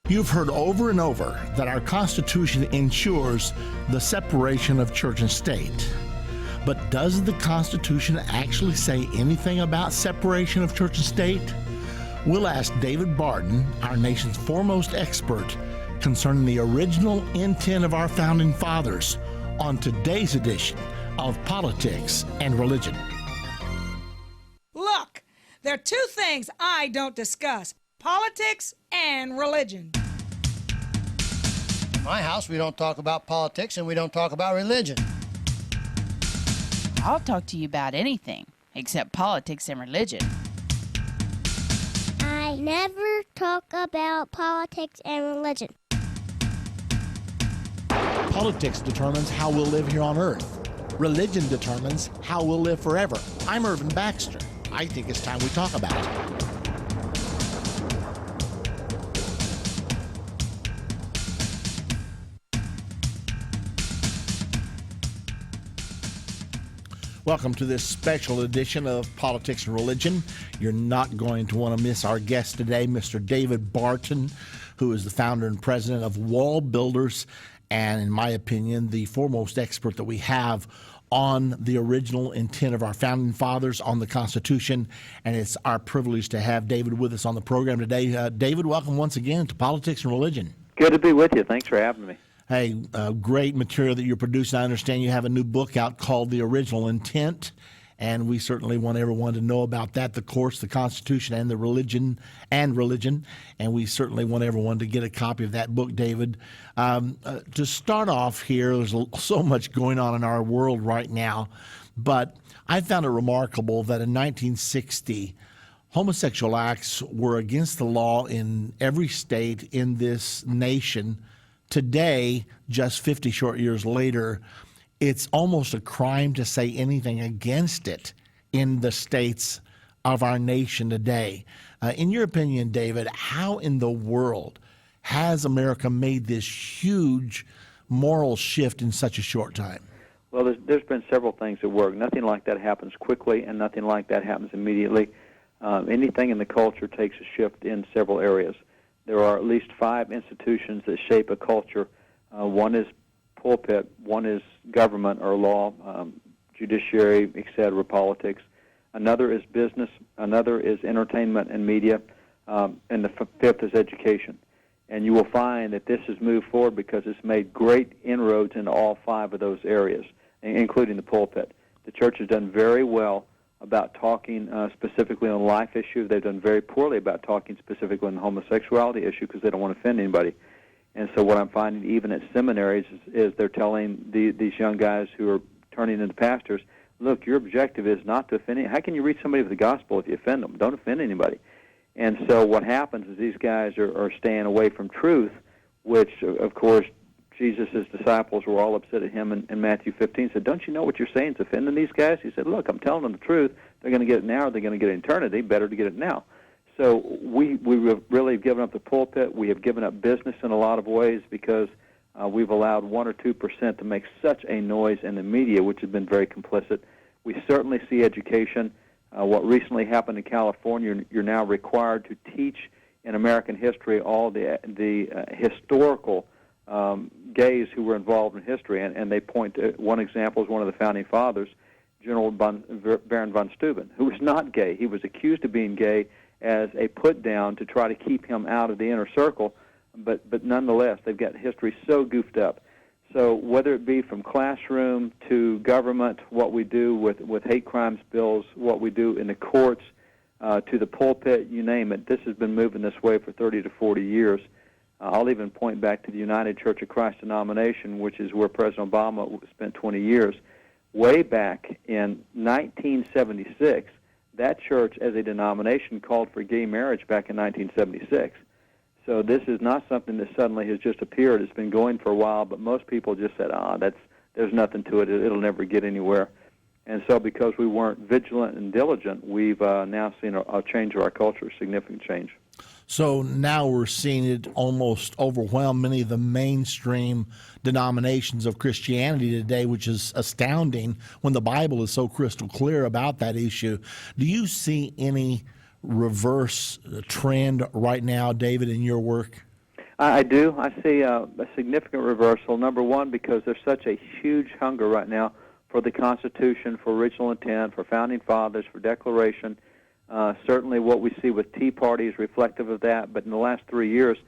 You've heard over and over that our Constitution ensures the separation of church and state. But does the Constitution actually say anything about separation of church and state? We'll ask David Barton, our nation's foremost expert, concerning the original intent of our founding fathers on today's edition of Politics and Religion. Look, there are two things I don't discuss: politics and religion. In my house, we don't talk about politics and we don't talk about religion. I'll talk to you about anything except politics and religion. I never talk about politics and religion. Politics determines how we'll live here on earth. Religion determines how we'll live forever. I'm Irvin Baxter. I think it's time we talk about it. Welcome to this special edition of Politics and Religion. You're not going to want to miss our guest today, Mr. David Barton, who is the founder and president of Wall Builders, and in my opinion, the foremost expert that we have on the original intent of our founding fathers on the Constitution. And it's our privilege to have David with us on the program today. David, welcome once again to Politics and Religion. Good to be with you. Thanks for having me. Hey, great material that you're producing. I understand you have a new book out called The Original Intent, and we certainly want everyone to know about that, the course, the Constitution, and the religion, and we certainly want everyone to get a copy of that book, David. To start off here, there's so much going on in our world right now, but I found it remarkable that in 1960, homosexual acts were against the law in every state in this nation. Today, just 50 short years later, it's almost a crime to say anything against it in the states of our nation today. In your opinion, David, how in the world has America made this huge moral shift in such a short time? Well, there's been several things that work. Nothing like that happens quickly, and nothing like that happens immediately. Anything in the culture takes a shift in several areas. There are at least 5 institutions that shape a culture. One is pulpit, one is government or law, judiciary, etc., politics. Another is business, another is entertainment and media, and the fifth is education. And you will find that this has moved forward because it's made great inroads into all 5 of those areas, including the pulpit. The church has done very well about talking specifically on life issues. They've done very poorly about talking specifically on the homosexuality issue because they don't want to offend anybody. And so what I'm finding even at seminaries is they're telling these young guys who are turning into pastors, look, your objective is not to offend anybody. How can you reach somebody with the gospel if you offend them? Don't offend anybody. And so what happens is these guys are staying away from truth, which, of course, Jesus' disciples were all upset at him in Matthew 15, said, don't you know what you're saying is offending these guys? He said, look, I'm telling them the truth. They're going to get it now or they're going to get it in eternity. Better to get it now. So we have really given up the pulpit. We have given up business in a lot of ways because we've allowed 1 or 2% to make such a noise in the media, which has been very complicit. We certainly see education. What recently happened in California, you're now required to teach in American history all the historical gays who were involved in history, and they point to one example is one of the founding fathers, General Baron von Steuben, who was not gay. He was accused of being gay as a put-down to try to keep him out of the inner circle, but nonetheless, they've got history so goofed up. So whether it be from classroom to government, what we do with hate crimes bills, what we do in the courts, to the pulpit, you name it, this has been moving this way for 30 to 40 years. I'll even point back to the United Church of Christ denomination, which is where President Obama spent 20 years. Way back in 1976, that church as a denomination called for gay marriage back in 1976. So this is not something that suddenly has just appeared. It's been going for a while, but most people just said, there's nothing to it. It'll never get anywhere. And so because we weren't vigilant and diligent, we've now seen a change of our culture, a significant change. So now we're seeing it almost overwhelm many of the mainstream denominations of Christianity today, which is astounding when the Bible is so crystal clear about that issue. Do you see any reverse trend right now, David, in your work? I do. I see a significant reversal. Number one, because there's such a huge hunger right now for the Constitution, for original intent, for founding fathers, for declaration. Certainly what we see with Tea Party is reflective of that, but in the last 3 years,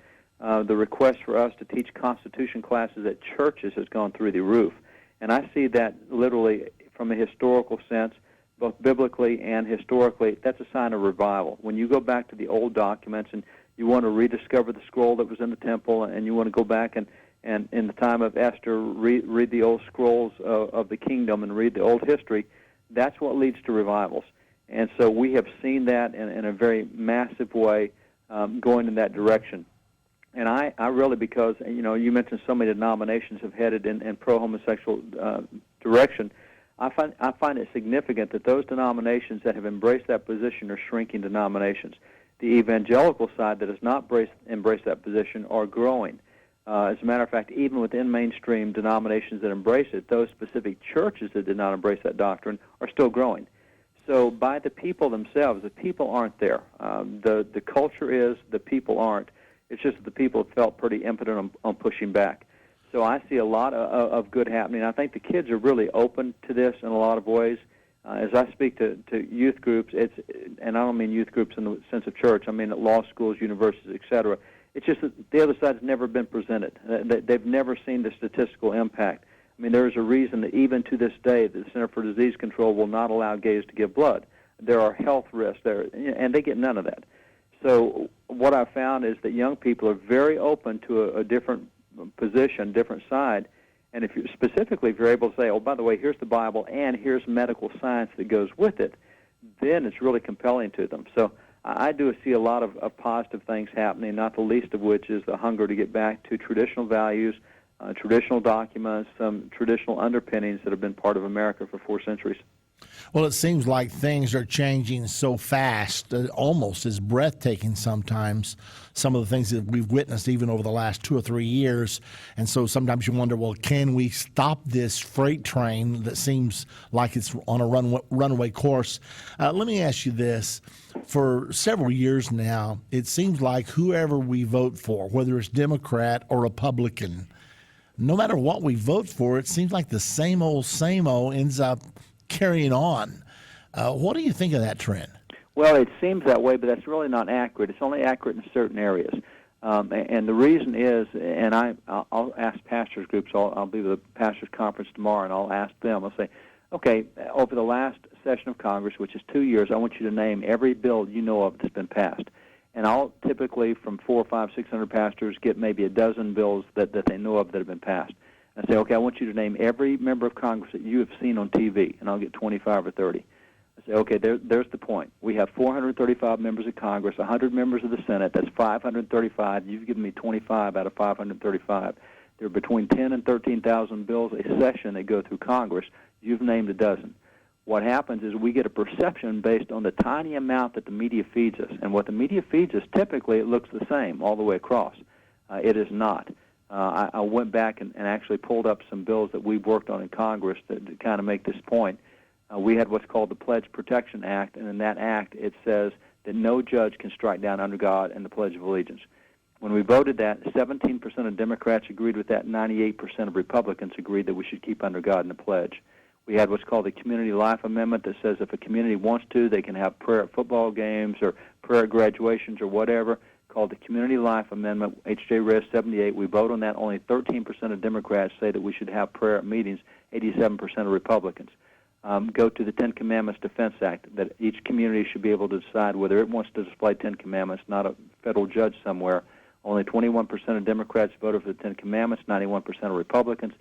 the request for us to teach Constitution classes at churches has gone through the roof. And I see that literally from a historical sense, both biblically and historically, that's a sign of revival. When you go back to the old documents and you want to rediscover the scroll that was in the temple, and you want to go back and in the time of Esther, read the old scrolls of the kingdom and read the old history, that's what leads to revivals. And so we have seen that in a very massive way going in that direction. And I really, because, you mentioned so many denominations have headed in pro-homosexual direction, I find it significant that those denominations that have embraced that position are shrinking denominations. The evangelical side that has not embraced that position are growing. As a matter of fact, even within mainstream denominations that embrace it, those specific churches that did not embrace that doctrine are still growing. So by the people themselves, the people aren't there. The culture is, the people aren't. It's just that the people have felt pretty impotent on pushing back. So I see a lot of good happening. I think the kids are really open to this in a lot of ways. As I speak to youth groups, and I don't mean youth groups in the sense of church, I mean at law schools, universities, etc. It's just that the other side has never been presented. They've never seen the statistical impact. I mean, there is a reason that even to this day, the Center for Disease Control will not allow gays to give blood. There are health risks there, and they get none of that. So what I've found is that young people are very open to a different position, different side, and if you're able to say, oh, by the way, here's the Bible and here's medical science that goes with it, then it's really compelling to them. So I do see a lot of positive things happening, not the least of which is the hunger to get back to traditional values, traditional documents, some traditional underpinnings that have been part of America for 4 centuries. Well, it seems like things are changing so fast, almost is breathtaking sometimes, some of the things that we've witnessed even over the last 2 or 3 years. And so sometimes you wonder, well, can we stop this freight train that seems like it's on a runaway course? Let me ask you this. For several years now, it seems like whoever we vote for, whether it's Democrat or Republican, no matter what we vote for, it seems like the same old ends up carrying on. What do you think of that trend? Well, it seems that way, but that's really not accurate. It's only accurate in certain areas. And the reason is, and I'll ask pastors groups, I'll be with the pastors conference tomorrow, and I'll ask them, I'll say, okay, over the last session of Congress, which is 2 years, I want you to name every bill you know of that's been passed. And I'll typically, from 400, 500, 600 pastors, get maybe a dozen bills that they know of that have been passed. I say, okay, I want you to name every member of Congress that you have seen on TV, and I'll get 25 or 30. I say, okay, there's the point. We have 435 members of Congress, 100 members of the Senate. That's 535. You've given me 25 out of 535. There are between 10 and 13,000 bills a session that go through Congress. You've named a dozen. What happens is we get a perception based on the tiny amount that the media feeds us. And what the media feeds us, typically it looks the same all the way across. It is not. I went back and actually pulled up some bills that we've worked on in Congress to kind of make this point. We had what's called the Pledge Protection Act, and in that act it says that no judge can strike down under God and the Pledge of Allegiance. When we voted that, 17% of Democrats agreed with that, 98% of Republicans agreed that we should keep under God and the Pledge. We had what's called the Community Life Amendment that says if a community wants to, they can have prayer at football games or prayer at graduations or whatever, called the Community Life Amendment, H.J. Res. 78. We vote on that. Only 13% of Democrats say that we should have prayer at meetings, 87% of Republicans. Go to the Ten Commandments Defense Act, that each community should be able to decide whether it wants to display Ten Commandments, not a federal judge somewhere. Only 21% of Democrats voted for the Ten Commandments, 91% of Republicans.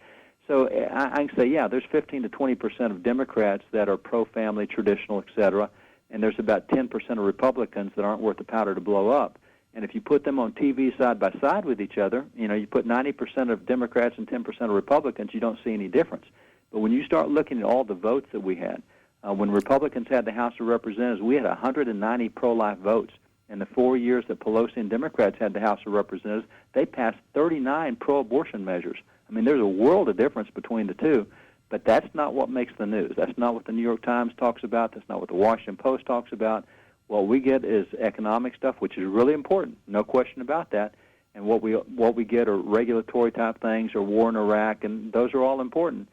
So I can say, yeah, there's 15 to 20% of Democrats that are pro-family, traditional, et cetera, and there's about 10% of Republicans that aren't worth the powder to blow up. And if you put them on TV side by side with each other, you put 90% of Democrats and 10% of Republicans, you don't see any difference. But when you start looking at all the votes that we had, when Republicans had the House of Representatives, we had 190 pro-life votes. In the 4 years that Pelosi and Democrats had the House of Representatives, they passed 39 pro-abortion measures. I mean, there's a world of difference between the two, but that's not what makes the news. That's not what the New York Times talks about. That's not what the Washington Post talks about. What we get is economic stuff, which is really important, no question about that. and what we get are regulatory type things or war in Iraq, and those are all important.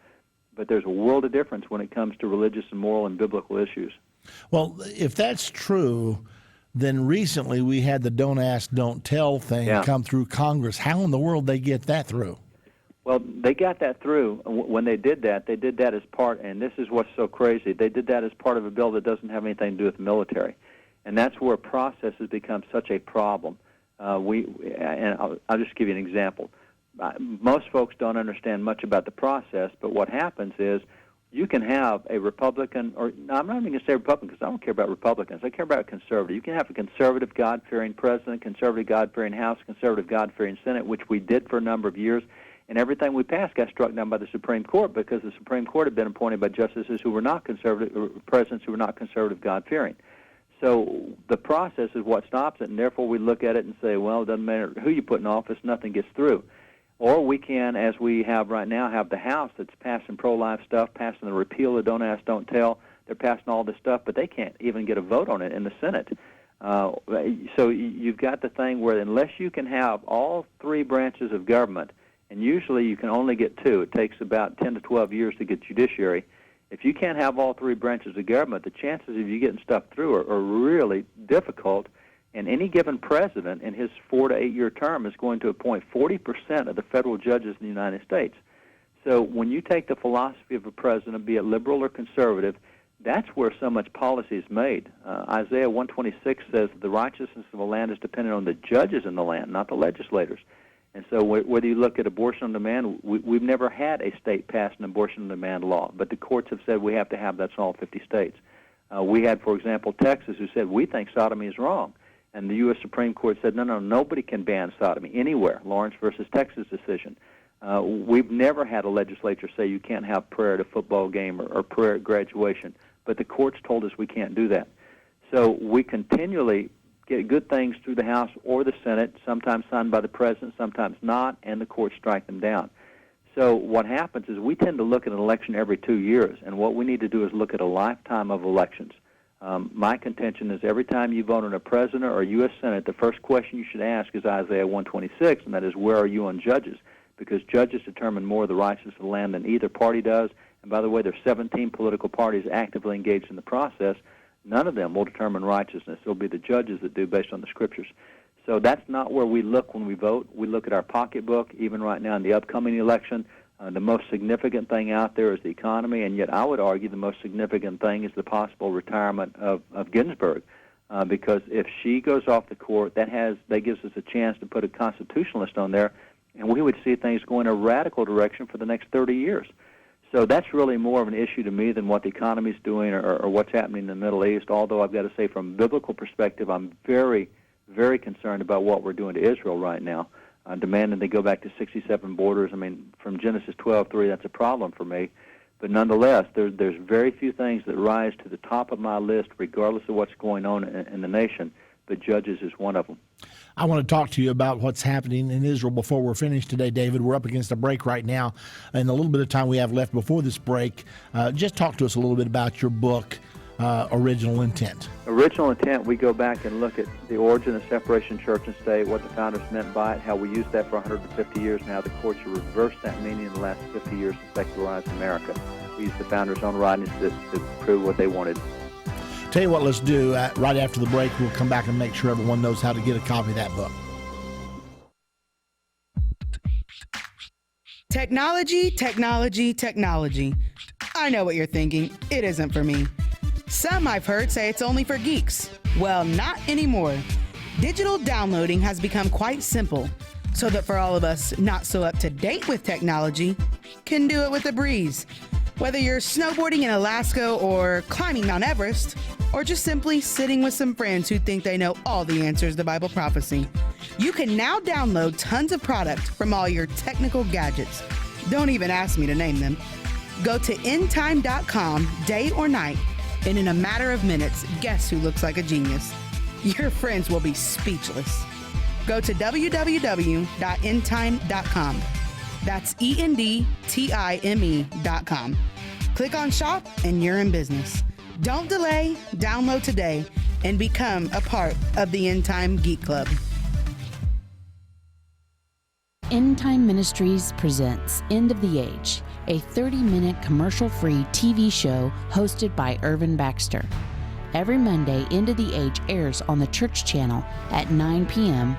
But there's a world of difference when it comes to religious and moral and biblical issues. Well, if that's true, then recently we had the Don't Ask, Don't Tell thing come through Congress. How in the world they get that through? Well, they got that through. When they did that as part, and this is what's so crazy, they did that as part of a bill that doesn't have anything to do with the military. And that's where process has become such a problem. And I'll just give you an example. Most folks don't understand much about the process, but what happens is you can have a Republican, or no, I'm not even going to say Republican because I don't care about Republicans. I care about a conservative. You can have a conservative, God-fearing president, conservative, God-fearing House, conservative, God-fearing Senate, which we did for a number of years, and everything we passed got struck down by the Supreme Court because the Supreme Court had been appointed by justices who were not conservative, or presidents who were not conservative, God-fearing. So the process is what stops it, and therefore we look at it and say, well, it doesn't matter who you put in office, nothing gets through. Or we can, as we have right now, have the House that's passing pro-life stuff, passing the repeal of Don't Ask, Don't Tell. They're passing all this stuff, but they can't even get a vote on it in the Senate. So you've got the thing where unless you can have all three branches of government, and usually you can only get two. It takes about 10 to 12 years to get judiciary. If you can't have all three branches of government, the chances of you getting stuff through are really difficult. And any given president in his 4 to 8 year term is going to appoint 40% of the federal judges in the United States. So when you take the philosophy of a president, be it liberal or conservative, that's where so much policy is made. Isaiah 126 says the righteousness of a land is dependent on the judges in the land, not the legislators. And so whether you look at abortion on demand, we've never had a state pass an abortion on demand law, but the courts have said we have to have that in all 50 states. We had, for example, Texas, who said we think sodomy is wrong. And the U.S. Supreme Court said, no, nobody can ban sodomy anywhere, Lawrence versus Texas decision. We've never had a legislature say you can't have prayer at a football game or prayer at graduation, but the courts told us we can't do that. So we continually get good things through the House or the Senate, sometimes signed by the President, sometimes not, and the courts strike them down. So what happens is we tend to look at an election every 2 years, and what we need to do is look at a lifetime of elections. My contention is every time you vote on a president or a U.S. Senate, the first question you should ask is Isaiah 126, and that is, where are you on judges? Because judges determine more of the righteousness of the land than either party does. And by the way, there are 17 political parties actively engaged in the process. None of them will determine righteousness. It'll be the judges that do based on the Scriptures. So that's not where we look when we vote. We look at our pocketbook, even right now in the upcoming election. The most significant thing out there is the economy, and yet I would argue the most significant thing is the possible retirement of Ginsburg, because if she goes off the court, that gives us a chance to put a constitutionalist on there, and we would see things go in a radical direction for the next 30 years. So that's really more of an issue to me than what the economy is doing or what's happening in the Middle East, although I've got to say from a biblical perspective, I'm very, very concerned about what we're doing to Israel right now. Demanding they go back to 67 borders. I mean, from Genesis 12:3, that's a problem for me. But nonetheless, there's very few things that rise to the top of my list, regardless of what's going on in the nation. But judges is one of them. I want to talk to you about what's happening in Israel before we're finished today, David. We're up against a break right now. And the little bit of time we have left before this break, just talk to us a little bit about your book, Original Intent. Original Intent, we go back and look at the origin of separation church and state, what the founders meant by it, how we used that for 150 years, and how the courts have reversed that meaning in the last 50 years to secularize America. We used the founders' own writings to prove what they wanted. Tell you what, let's do. Right after the break, we'll come back and make sure everyone knows how to get a copy of that book. Technology, technology, technology. I know what you're thinking. It isn't for me. Some I've heard say it's only for geeks. Well, not anymore. Digital downloading has become quite simple, so that for all of us not so up to date with technology, can do it with a breeze. Whether you're snowboarding in Alaska or climbing Mount Everest, or just simply sitting with some friends who think they know all the answers to Bible prophecy, you can now download tons of product from all your technical gadgets. Don't even ask me to name them. Go to endtime.com day or night, and in a matter of minutes, guess who looks like a genius? Your friends will be speechless. Go to www.endtime.com. That's ENDTIME.com. Click on shop and you're in business. Don't delay, download today, and become a part of the Endtime Geek Club. Endtime Ministries presents End of the Age, a 30-minute commercial-free TV show hosted by Irvin Baxter. Every Monday, End of the Age airs on the Church Channel at 9 p.m.,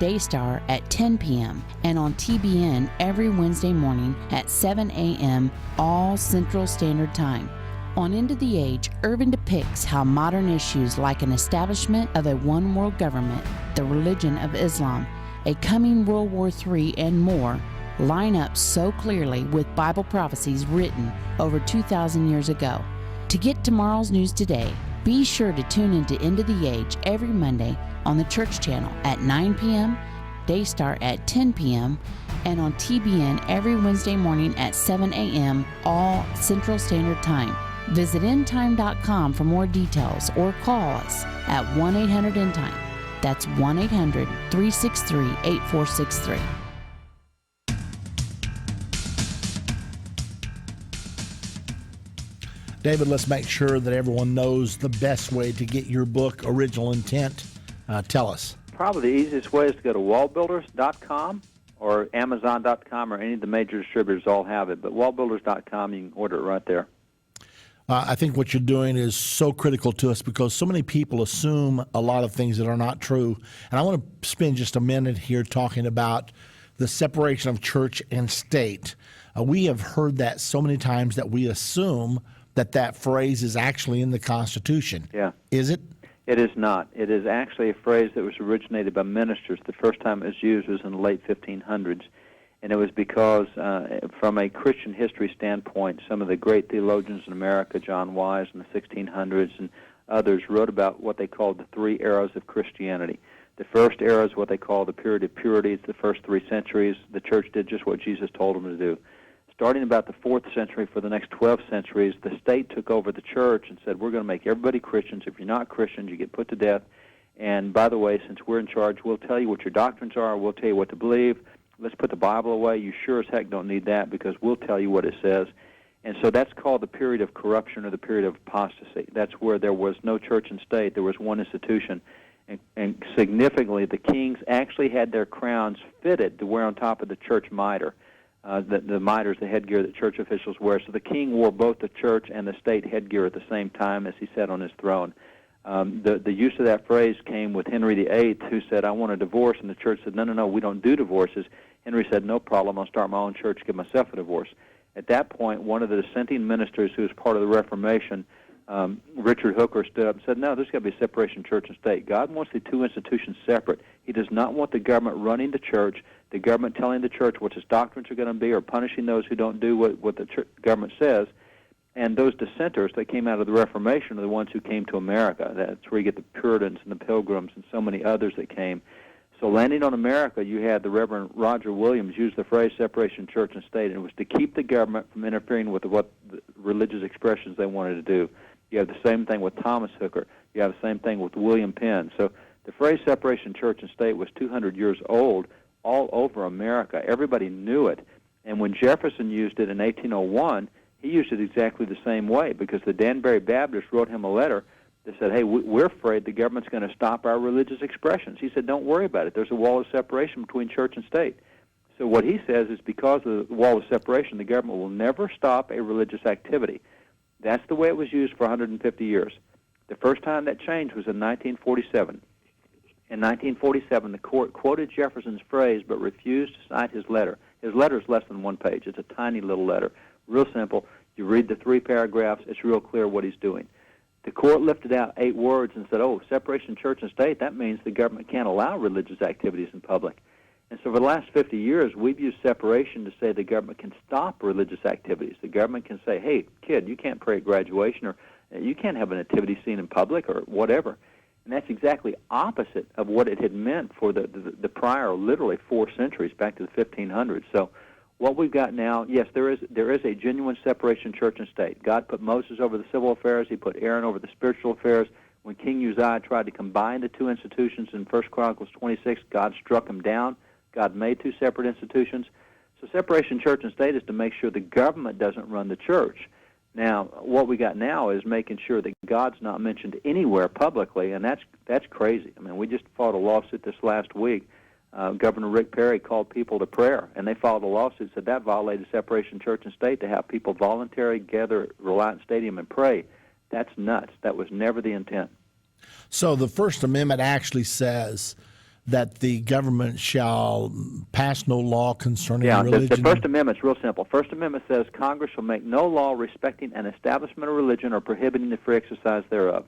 Daystar at 10 p.m., and on TBN every Wednesday morning at 7 a.m., all Central Standard Time. On End of the Age, Irvin depicts how modern issues like an establishment of a one-world government, the religion of Islam, a coming World War III, and more line up so clearly with Bible prophecies written over 2,000 years ago. To get tomorrow's news today, be sure to tune into End of the Age every Monday on the Church Channel at 9 p.m., Daystar at 10 p.m., and on TBN every Wednesday morning at 7 a.m., all Central Standard Time. Visit endtime.com for more details or call us at 1-800-ENDTIME. That's 1-800-363-8463. David, let's make sure that everyone knows the best way to get your book, Original Intent. Tell us. Probably the easiest way is to go to wallbuilders.com or amazon.com, or any of the major distributors all have it. But wallbuilders.com, you can order it right there. I think what you're doing is so critical to us because so many people assume a lot of things that are not true. And I want to spend just a minute here talking about the separation of church and state. We have heard that so many times that we assume that phrase is actually in the Constitution. Yeah. Is it? It is not. It is actually a phrase that was originated by ministers. The first time it was used was in the late 1500s. And it was because, from a Christian history standpoint, some of the great theologians in America, John Wise in the 1600s and others, wrote about what they called the three eras of Christianity. The first era is what they call the period of purity. It's the first 3 centuries. The church did just what Jesus told them to do. Starting about the 4th century, for the next 12 centuries, the state took over the church and said, we're going to make everybody Christians. If you're not Christians, you get put to death. And by the way, since we're in charge, we'll tell you what your doctrines are. We'll tell you what to believe. Let's put the Bible away. You sure as heck don't need that because we'll tell you what it says. And so that's called the period of corruption or the period of apostasy. That's where there was no church and state. There was one institution. And significantly, the kings actually had their crowns fitted to wear on top of the church mitre. The mitre is the headgear that church officials wear. So the king wore both the church and the state headgear at the same time as he sat on his throne. The use of that phrase came with Henry VIII, who said, I want a divorce, and the church said, no, we don't do divorces. Henry said, no problem, I'll start my own church, give myself a divorce. At that point, one of the dissenting ministers who was part of the Reformation, Richard Hooker, stood up and said, no, there's got to be a separation of church and state. God wants the two institutions separate. He does not want the government running the church, the government telling the church what its doctrines are going to be or punishing those who don't do what the government says. And those dissenters that came out of the Reformation are the ones who came to America. That's where you get the Puritans and the Pilgrims and so many others that came. So landing on America, you had the Reverend Roger Williams use the phrase separation of church and state, and it was to keep the government from interfering with what the religious expressions they wanted to do. You have the same thing with Thomas Hooker. You have the same thing with William Penn. So the phrase separation of church and state was 200 years old all over America. Everybody knew it. And when Jefferson used it in 1801, he used it exactly the same way because the Danbury Baptists wrote him a letter that said, hey, we're afraid the government's going to stop our religious expressions. He said, don't worry about it. There's a wall of separation between church and state. So what he says is because of the wall of separation, the government will never stop a religious activity. That's the way it was used for 150 years. The first time that changed was in 1947. In 1947, the court quoted Jefferson's phrase but refused to cite his letter. His letter is less than 1 page. It's a tiny little letter. Real simple. You read the 3 paragraphs, it's real clear what he's doing. The court lifted out 8 words and said, separation of church and state, that means the government can't allow religious activities in public. And so for the last 50 years, we've used separation to say the government can stop religious activities. The government can say, hey, kid, you can't pray at graduation, or you can't have a nativity scene in public, or whatever. And that's exactly opposite of what it had meant for the prior, literally 4 centuries, back to the 1500s. So what we've got now, yes, there is a genuine separation of church and state. God put Moses over the civil affairs. He put Aaron over the spiritual affairs. When King Uzziah tried to combine the 2 institutions in 1 Chronicles 26, God struck him down. God made 2 separate institutions. So separation of church and state is to make sure the government doesn't run the church. Now, what we got now is making sure that God's not mentioned anywhere publicly, and that's crazy. I mean, we just fought a lawsuit this last week Governor Rick Perry called people to prayer, and they filed a lawsuit said that violated separation of church and state to have people voluntarily gather at Reliant Stadium and pray. That's nuts. That was never the intent. So the First Amendment actually says that the government shall pass no law concerning religion. The First Amendment's real simple. First Amendment says Congress shall make no law respecting an establishment of religion or prohibiting the free exercise thereof.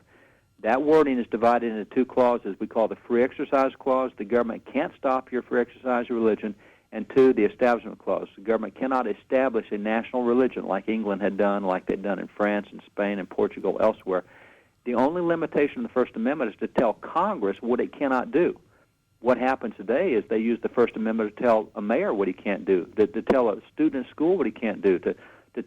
That wording is divided into two clauses we call the Free Exercise Clause. The government can't stop your free exercise of religion. And two, the Establishment Clause. The government cannot establish a national religion like England had done, like they'd done in France and Spain and Portugal, elsewhere. The only limitation of the First Amendment is to tell Congress what it cannot do. What happens today is they use the First Amendment to tell a mayor what he can't do, to tell a student in school what he can't do, to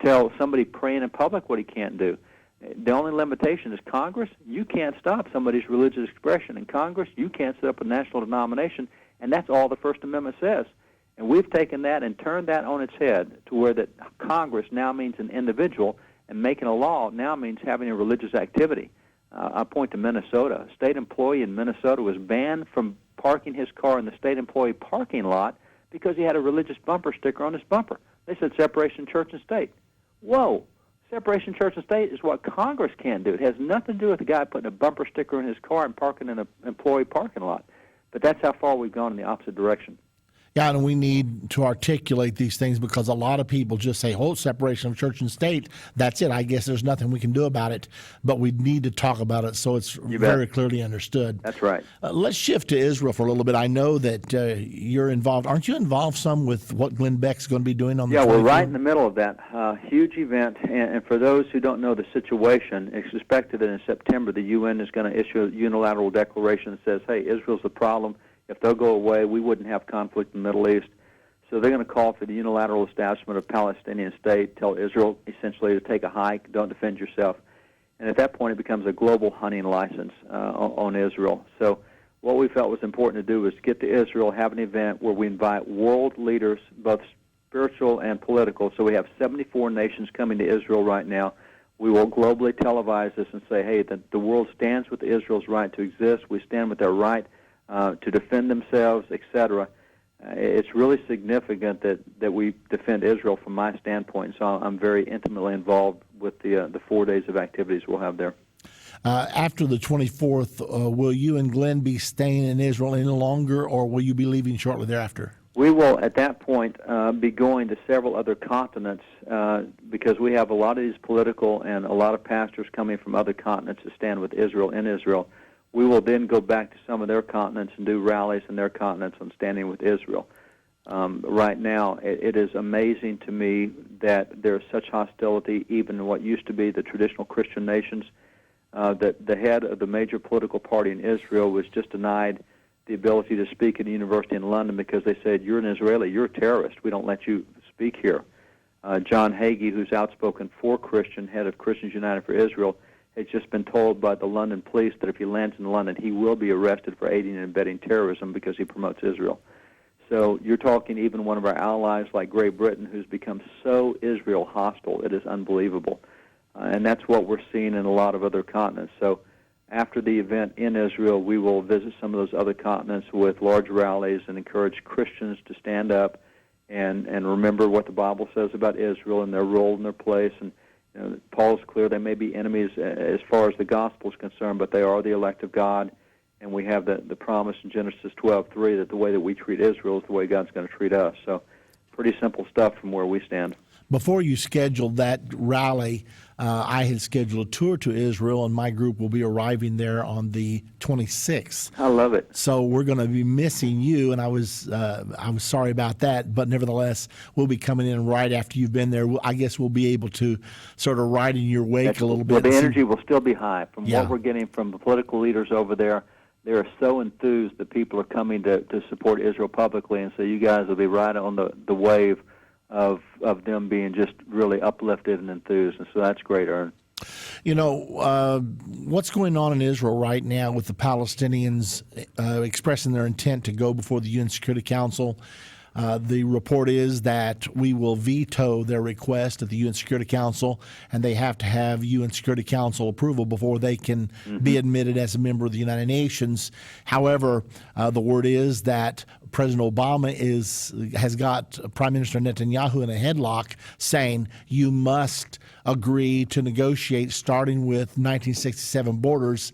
tell somebody praying in public what he can't do. The only limitation is Congress, you can't stop somebody's religious expression. In Congress, you can't set up a national denomination, and that's all the First Amendment says. And we've taken that and turned that on its head to where that Congress now means an individual, and making a law now means having a religious activity. I point to Minnesota. A state employee in Minnesota was banned from parking his car in the state employee parking lot because he had a religious bumper sticker on his bumper. They said separation of church and state. Whoa! Separation of church and state is what Congress can do. It has nothing to do with the guy putting a bumper sticker in his car and parking in an employee parking lot. But that's how far we've gone in the opposite direction. Yeah, and we need to articulate these things because a lot of people just say, oh, separation of church and state, that's it. I guess there's nothing we can do about it, but we need to talk about it so it's very clearly understood. That's right. Let's shift to Israel for a little bit. I know that you're involved. Aren't you involved some with what Glenn Beck's going to be doing on the 24th? Yeah, we're right in the middle of that huge event. And for those who don't know the situation, it's expected that in September the UN is going to issue a unilateral declaration that says, hey, Israel's the problem. If they'll go away, we wouldn't have conflict in the Middle East. So they're going to call for the unilateral establishment of a Palestinian state, tell Israel essentially to take a hike, don't defend yourself. And at that point, it becomes a global hunting license on Israel. So what we felt was important to do was get to Israel, have an event where we invite world leaders, both spiritual and political. So we have 74 nations coming to Israel right now. We will globally televise this and say, hey, the world stands with Israel's right to exist. We stand with their right to defend themselves, etc. It's really significant that we defend Israel from my standpoint, so I'm very intimately involved with the 4 days of activities we'll have there. After the 24th, will you and Glenn be staying in Israel any longer, or will you be leaving shortly thereafter? We will, at that point, be going to several other continents because we have a lot of these political and a lot of pastors coming from other continents to stand with Israel in Israel. We will then go back to some of their continents and do rallies in their continents on standing with Israel. Right now, it is amazing to me that there is such hostility even in what used to be the traditional Christian nations, that the head of the major political party in Israel was just denied the ability to speak at a university in London because they said, you're an Israeli, you're a terrorist, we don't let you speak here. John Hagee, who's outspoken for Christian, head of Christians United for Israel, has just been told by the London police that if he lands in London, he will be arrested for aiding and abetting terrorism because he promotes Israel. So you're talking even one of our allies like Great Britain who's become so Israel hostile, it is unbelievable. And that's what we're seeing in a lot of other continents. So after the event in Israel, we will visit some of those other continents with large rallies and encourage Christians to stand up and remember what the Bible says about Israel and their role and their place. And Paul's clear they may be enemies as far as the gospel is concerned, but they are the elect of God, and we have the promise in Genesis 12:3 that the way that we treat Israel is the way God's going to treat us. So pretty simple stuff from where we stand. Before you scheduled that rally, I had scheduled a tour to Israel, and my group will be arriving there on the 26th. I love it. So we're going to be missing you, and I was sorry about that. But nevertheless, we'll be coming in right after you've been there. I guess we'll be able to sort of ride in your wake a little bit. Well, the energy will still be high. From what we're getting from the political leaders over there, they are so enthused that people are coming to support Israel publicly, and so you guys will be right on the wave of them being just really uplifted and enthused, and so that's great, Ern. You know, what's going on in Israel right now with the Palestinians expressing their intent to go before the UN Security Council? The report is that we will veto their request at the UN Security Council, and they have to have UN Security Council approval before they can be admitted as a member of the United Nations. However, the word is that President Obama has got Prime Minister Netanyahu in a headlock, saying you must agree to negotiate starting with 1967 borders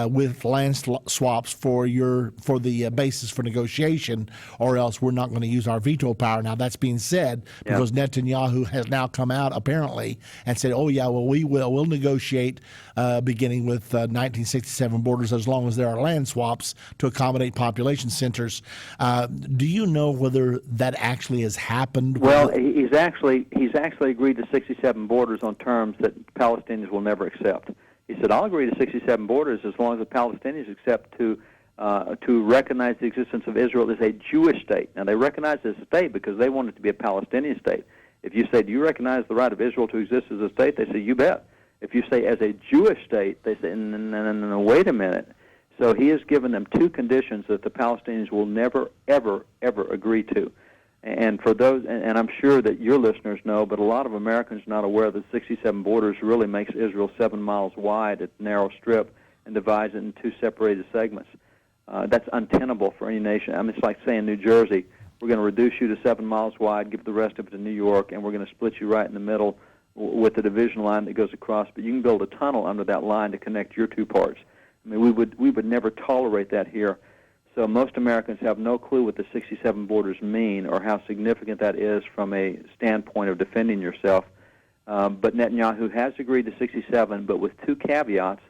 with land swaps for the basis for negotiation, or else we're not going to use our veto power. Now that's being said because Netanyahu has now come out apparently and said, "Oh yeah, well we'll negotiate beginning with 1967 borders as long as there are land swaps to accommodate population centers." Do you know whether that actually has happened? Well, he's actually agreed to 67 borders on terms that Palestinians will never accept. He said, "I'll agree to 67 borders as long as the Palestinians accept to recognize the existence of Israel as a Jewish state." Now, they recognize it as a state because they want it to be a Palestinian state. If you say, "Do you recognize the right of Israel to exist as a state?" they say, "You bet." If you say, "As a Jewish state," they say, "No, wait a minute." So he has given them two conditions that the Palestinians will never, ever, ever agree to. And for those, and I'm sure that your listeners know, but a lot of Americans are not aware that 67 borders really makes Israel 7 miles wide at narrow strip and divides it into two separated segments. That's untenable for any nation. I mean, it's like saying New Jersey, we're going to reduce you to 7 miles wide, give the rest of it to New York, and we're going to split you right in the middle with the division line that goes across. But you can build a tunnel under that line to connect your two parts. I mean, we would never tolerate that here. So most Americans have no clue what the 67 borders mean or how significant that is from a standpoint of defending yourself. But Netanyahu has agreed to 67, but with two caveats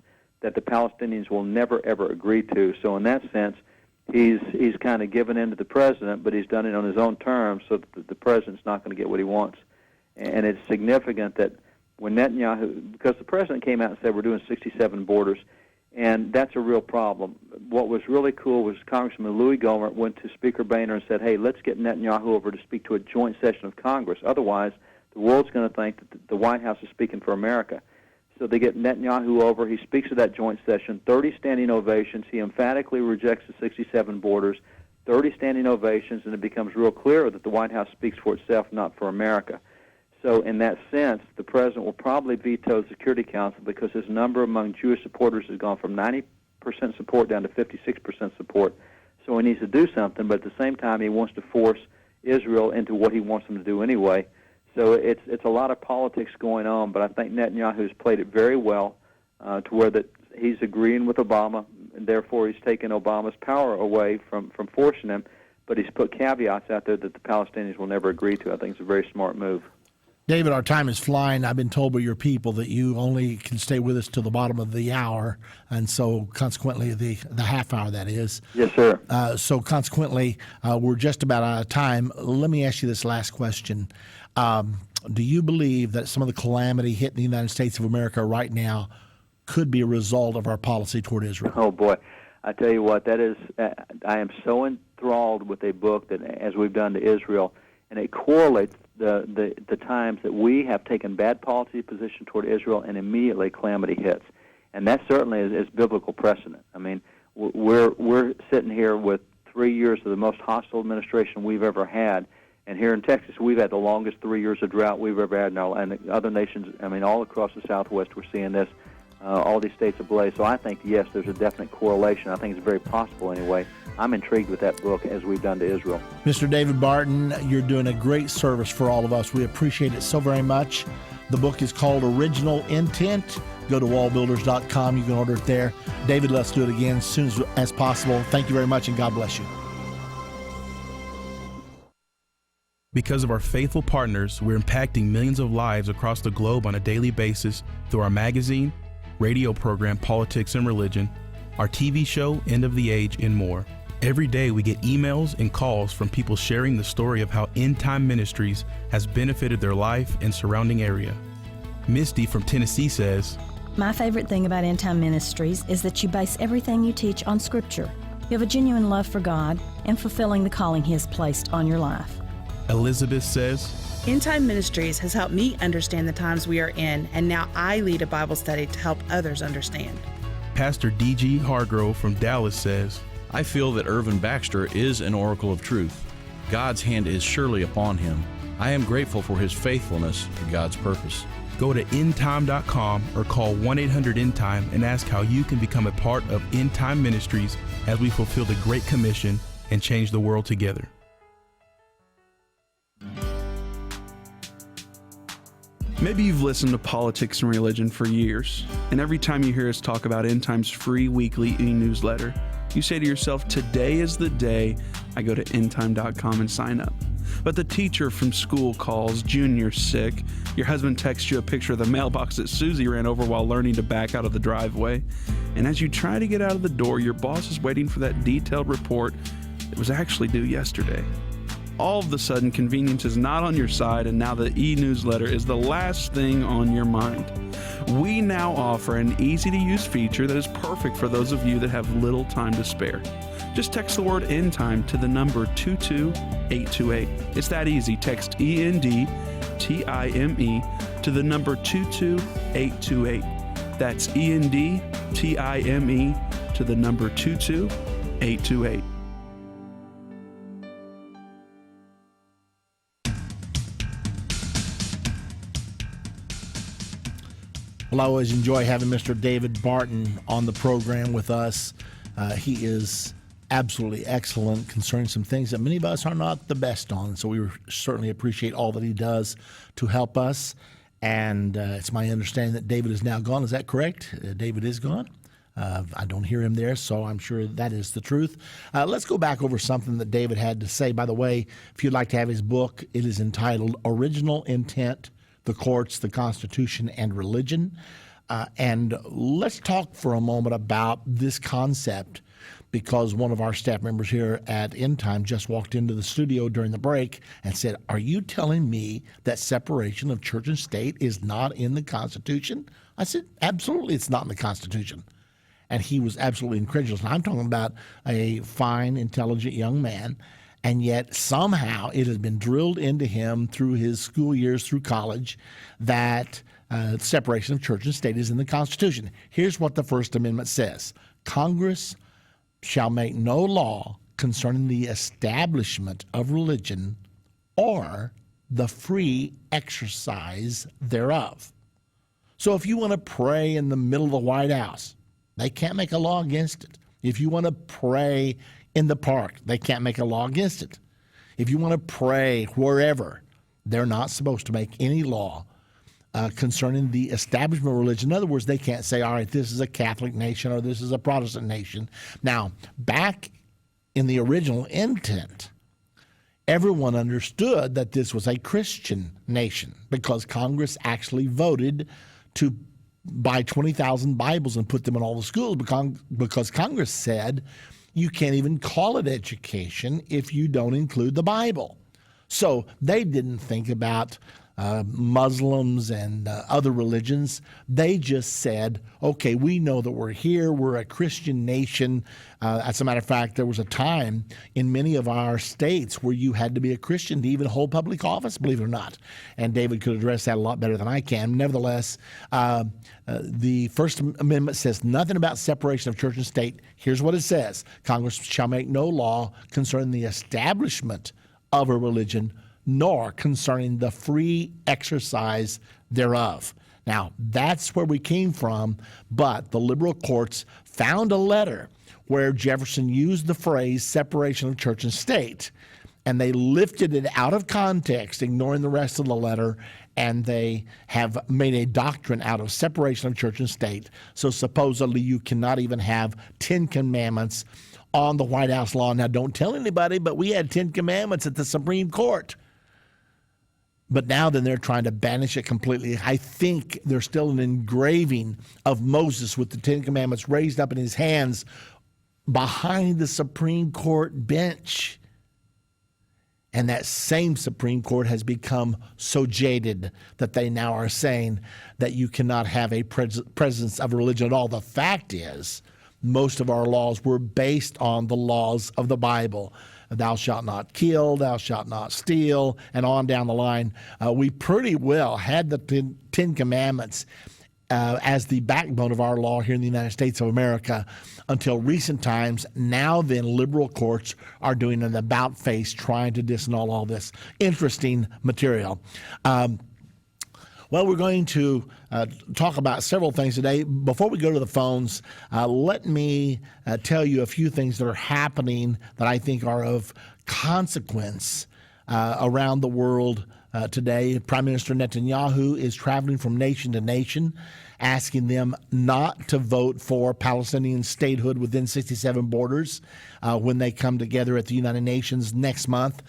that the Palestinians will never, ever agree to. So in that sense, he's kind of given in to the president, but he's done it on his own terms, so that the president's not going to get what he wants. And it's significant that when Netanyahu, because the president came out and said we're doing 67 borders, and that's a real problem. What was really cool was Congressman Louis Gohmert went to Speaker Boehner and said, "Hey, let's get Netanyahu over to speak to a joint session of Congress. Otherwise, the world's going to think that the White House is speaking for America." So they get Netanyahu over. He speaks at that joint session, 30 standing ovations. He emphatically rejects the 67 borders, 30 standing ovations, and it becomes real clear that the White House speaks for itself, not for America. So in that sense, the president will probably veto the Security Council because his number among Jewish supporters has gone from 90% support down to 56% support. So he needs to do something, but at the same time he wants to force Israel into what he wants them to do anyway. So it's a lot of politics going on, but I think Netanyahu's played it very well to where that he's agreeing with Obama, and therefore he's taken Obama's power away from forcing him, but he's put caveats out there that the Palestinians will never agree to. I think it's a very smart move. David, our time is flying. I've been told by your people that you only can stay with us till the bottom of the hour, and so consequently the half hour, that is. Yes, sir. So consequently, we're just about out of time. Let me ask you this last question. Do you believe that some of the calamity hitting the United States of America right now could be a result of our policy toward Israel? Oh, boy. I tell you what, that is, I am so enthralled with a book that, as we've done to Israel, and it correlates the times that we have taken bad policy position toward Israel and immediately calamity hits. And that certainly is biblical precedent. I mean, we're sitting here with 3 years of the most hostile administration we've ever had. And here in Texas, we've had the longest 3 years of drought we've ever had. And other nations, I mean, all across the Southwest, we're seeing this. All these states ablaze. So I think, yes, there's a definite correlation. I think it's very possible anyway. I'm intrigued with that book, as we've done to Israel. Mr. David Barton, you're doing a great service for all of us. We appreciate it so very much. The book is called Original Intent. Go to wallbuilders.com. You can order it there. David, let's do it again as soon as possible. Thank you very much, and God bless you. Because of our faithful partners, we're impacting millions of lives across the globe on a daily basis through our magazine, radio program, Politics and Religion, our TV show, End of the Age, and more. Every day we get emails and calls from people sharing the story of how Endtime Ministries has benefited their life and surrounding area. Misty from Tennessee says, "My favorite thing about Endtime Ministries is that you base everything you teach on Scripture. You have a genuine love for God and fulfilling the calling He has placed on your life." Elizabeth says, Endtime Ministries has helped me understand the times we are in, and now I lead a Bible study to help others understand. Pastor D.G. Hargrove from Dallas says, I feel that Irvin Baxter is an oracle of truth. God's hand is surely upon him. I am grateful for his faithfulness to God's purpose. Go to endtime.com or call 1-800-ENDTIME and ask how you can become a part of Endtime Ministries as we fulfill the Great Commission and change the world together. Maybe you've listened to Politics and Religion for years, and every time you hear us talk about Endtime's free weekly e-newsletter, you say to yourself, today is the day I go to endtime.com and sign up. But the teacher from school calls, Junior's sick, your husband texts you a picture of the mailbox that Susie ran over while learning to back out of the driveway, and as you try to get out of the door, your boss is waiting for that detailed report that was actually due yesterday. All of a sudden, convenience is not on your side, and now the e-newsletter is the last thing on your mind. We now offer an easy-to-use feature that is perfect for those of you that have little time to spare. Just text the word ENDTIME to the number 22828. It's that easy. Text ENDTIME to the number 22828. That's ENDTIME to the number 22828. Well, I always enjoy having Mr. David Barton on the program with us. He is absolutely excellent concerning some things that many of us are not the best on. So we certainly appreciate all that he does to help us. And it's my understanding that David is now gone. Is that correct? David is gone. I don't hear him there, so I'm sure that is the truth. Let's go back over something that David had to say. By the way, if you'd like to have his book, it is entitled Original Intent, the Courts, the Constitution, and Religion. And let's talk for a moment about this concept, because one of our staff members here at Endtime just walked into the studio during the break and said, "Are you telling me that separation of church and state is not in the Constitution?" I said, "Absolutely, it's not in the Constitution." And he was absolutely incredulous. And I'm talking about a fine, intelligent young man, and yet somehow it has been drilled into him through his school years, through college, that separation of church and state is in the Constitution. Here's what the First Amendment says. Congress shall make no law concerning the establishment of religion or the free exercise thereof. So if you want to pray in the middle of the White House, they can't make a law against it. If you want to pray in the park, they can't make a law against it. If you want to pray wherever, they're not supposed to make any law concerning the establishment of religion. In other words, they can't say, all right, this is a Catholic nation or this is a Protestant nation. Now, back in the original intent, everyone understood that this was a Christian nation because Congress actually voted to buy 20,000 Bibles and put them in all the schools because Congress said you can't even call it education if you don't include the Bible. So they didn't think about Muslims and other religions. They just said, okay, we know that we're here. We're a Christian nation. As a matter of fact, there was a time in many of our states where you had to be a Christian to even hold public office, believe it or not. And David could address that a lot better than I can. Nevertheless, the First Amendment says nothing about separation of church and state. Here's what it says. Congress shall make no law concerning the establishment of a religion, nor concerning the free exercise thereof. Now, that's where we came from, but the liberal courts found a letter where Jefferson used the phrase separation of church and state, and they lifted it out of context, ignoring the rest of the letter, and they have made a doctrine out of separation of church and state. So supposedly you cannot even have 10 commandments on the White House lawn. Now, don't tell anybody, but we had 10 commandments at the Supreme Court. But now then they're trying to banish it completely. I think there's still an engraving of Moses with the 10 Commandments raised up in his hands behind the Supreme Court bench. And that same Supreme Court has become so jaded that they now are saying that you cannot have a presence of religion at all. The fact is, most of our laws were based on the laws of the Bible. Thou shalt not kill, thou shalt not steal, and on down the line. We pretty well had the 10 Commandments as the backbone of our law here in the United States of America until recent times. Now then, liberal courts are doing an about-face trying to disannul all this. Interesting material. Well, we're going to talk about several things today. Before we go to the phones, let me tell you a few things that are happening that I think are of consequence around the world today. Prime Minister Netanyahu is traveling from nation to nation, asking them not to vote for Palestinian statehood within 67 borders when they come together at the United Nations next month.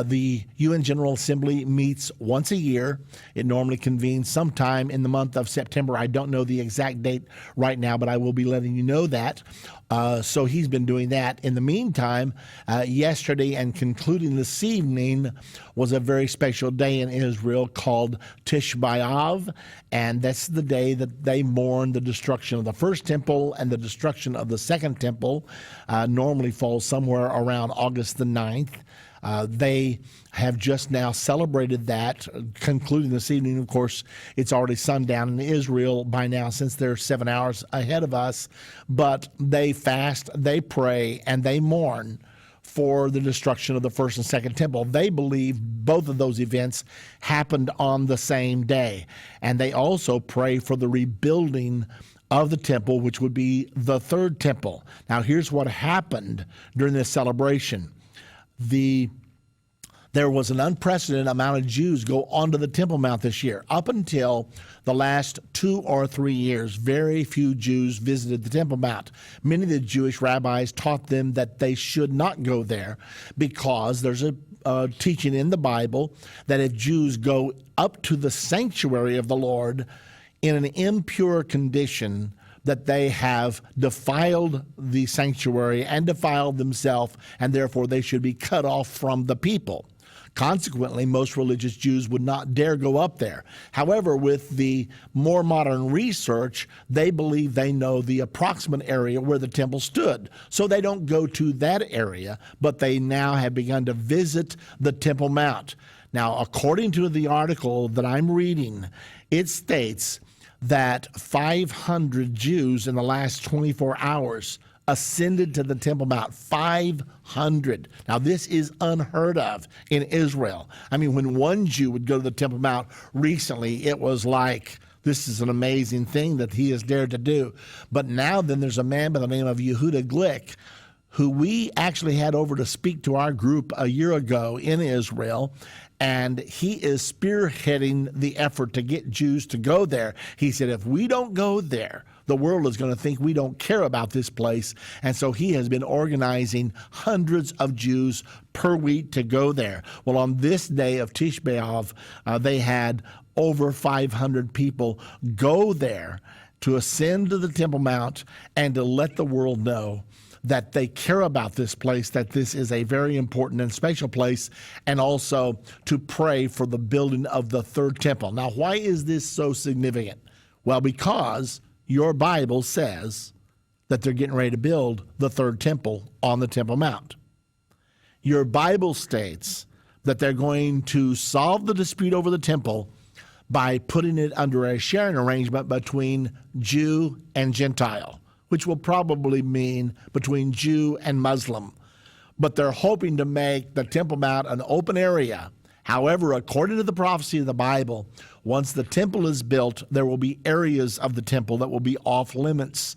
The UN General Assembly meets once a year. It normally convenes sometime in the month of September. I don't know the exact date right now, but I will be letting you know that. So he's been doing that. In the meantime, yesterday and concluding this evening was a very special day in Israel called Tish B'Av, and that's the day that they mourn the destruction of the first temple and the destruction of the second temple. Normally falls somewhere around August the 9th. They have just now celebrated that, concluding this evening. Of course, it's already sundown in Israel by now since they're 7 hours ahead of us. But they fast, they pray, and they mourn for the destruction of the first and second temple. They believe both of those events happened on the same day. And they also pray for the rebuilding of the temple, which would be the third temple. Now, here's what happened during this celebration. There was an unprecedented amount of Jews go onto the Temple Mount this year. Up until the last 2 or 3 years, very few Jews visited the Temple Mount. Many of the Jewish rabbis taught them that they should not go there because there's a teaching in the Bible that if Jews go up to the sanctuary of the Lord in an impure condition, that they have defiled the sanctuary and defiled themselves, and therefore they should be cut off from the people. Consequently, most religious Jews would not dare go up there. However, with the more modern research, they believe they know the approximate area where the temple stood. So they don't go to that area, but they now have begun to visit the Temple Mount. Now, according to the article that I'm reading, it states that 500 Jews in the last 24 hours ascended to the Temple Mount. 500. Now, this is unheard of in Israel. I mean, when one Jew would go to the Temple Mount recently, it was like, this is an amazing thing that he has dared to do. But now then there's a man by the name of Yehuda Glick, who we actually had over to speak to our group a year ago in Israel, and he is spearheading the effort to get Jews to go there. He said, if we don't go there, the world is going to think we don't care about this place. And so he has been organizing hundreds of Jews per week to go there. Well, on this day of Tish B'Av, they had over 500 people go there to ascend to the Temple Mount and to let the world know that they care about this place, that this is a very important and special place, and also to pray for the building of the third temple. Now, why is this so significant? Well, because your Bible says that they're getting ready to build the third temple on the Temple Mount. Your Bible states that they're going to solve the dispute over the temple by putting it under a sharing arrangement between Jew and Gentile, which will probably mean between Jew and Muslim. But they're hoping to make the Temple Mount an open area. However, according to the prophecy of the Bible, once the temple is built, there will be areas of the temple that will be off limits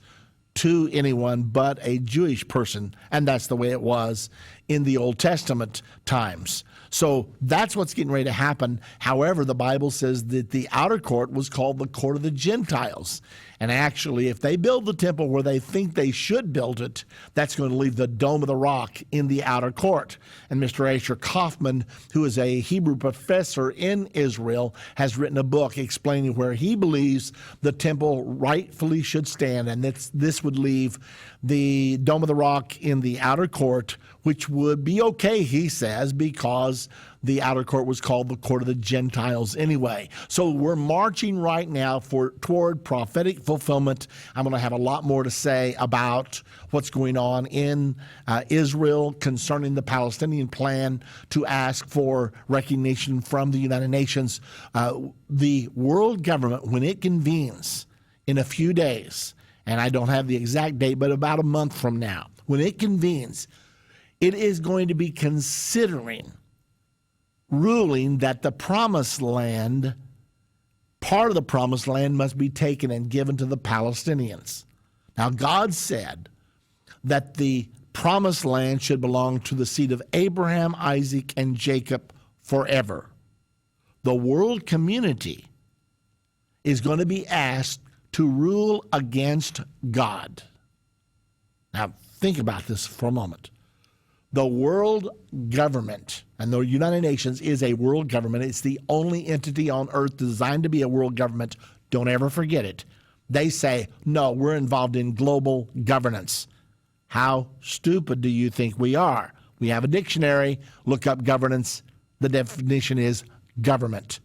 to anyone but a Jewish person. And that's the way it was in the Old Testament times. So that's what's getting ready to happen. However, the Bible says that the outer court was called the court of the Gentiles. And actually, if they build the temple where they think they should build it, that's going to leave the Dome of the Rock in the outer court. And Mr. Asher Kaufman, who is a Hebrew professor in Israel, has written a book explaining where he believes the temple rightfully should stand. And this would leave the Dome of the Rock in the outer court, which would be okay, he says, because the outer court was called the court of the Gentiles anyway. So we're marching right now toward prophetic fulfillment. I'm going to have a lot more to say about what's going on in Israel concerning the Palestinian plan to ask for recognition from the United Nations. The world government, when it convenes, in a few days, and I don't have the exact date, but about a month from now, when it convenes, it is going to be considering ruling that the promised land, part of the promised land, must be taken and given to the Palestinians. Now, God said that the promised land should belong to the seed of Abraham, Isaac, and Jacob forever. The world community is going to be asked to rule against God. Now, think about this for a moment. The world government, and the United Nations is a world government. It's the only entity on earth designed to be a world government. Don't ever forget it. They say, no, we're involved in global governance. How stupid do you think we are? We have a dictionary. Look up governance. The definition is government.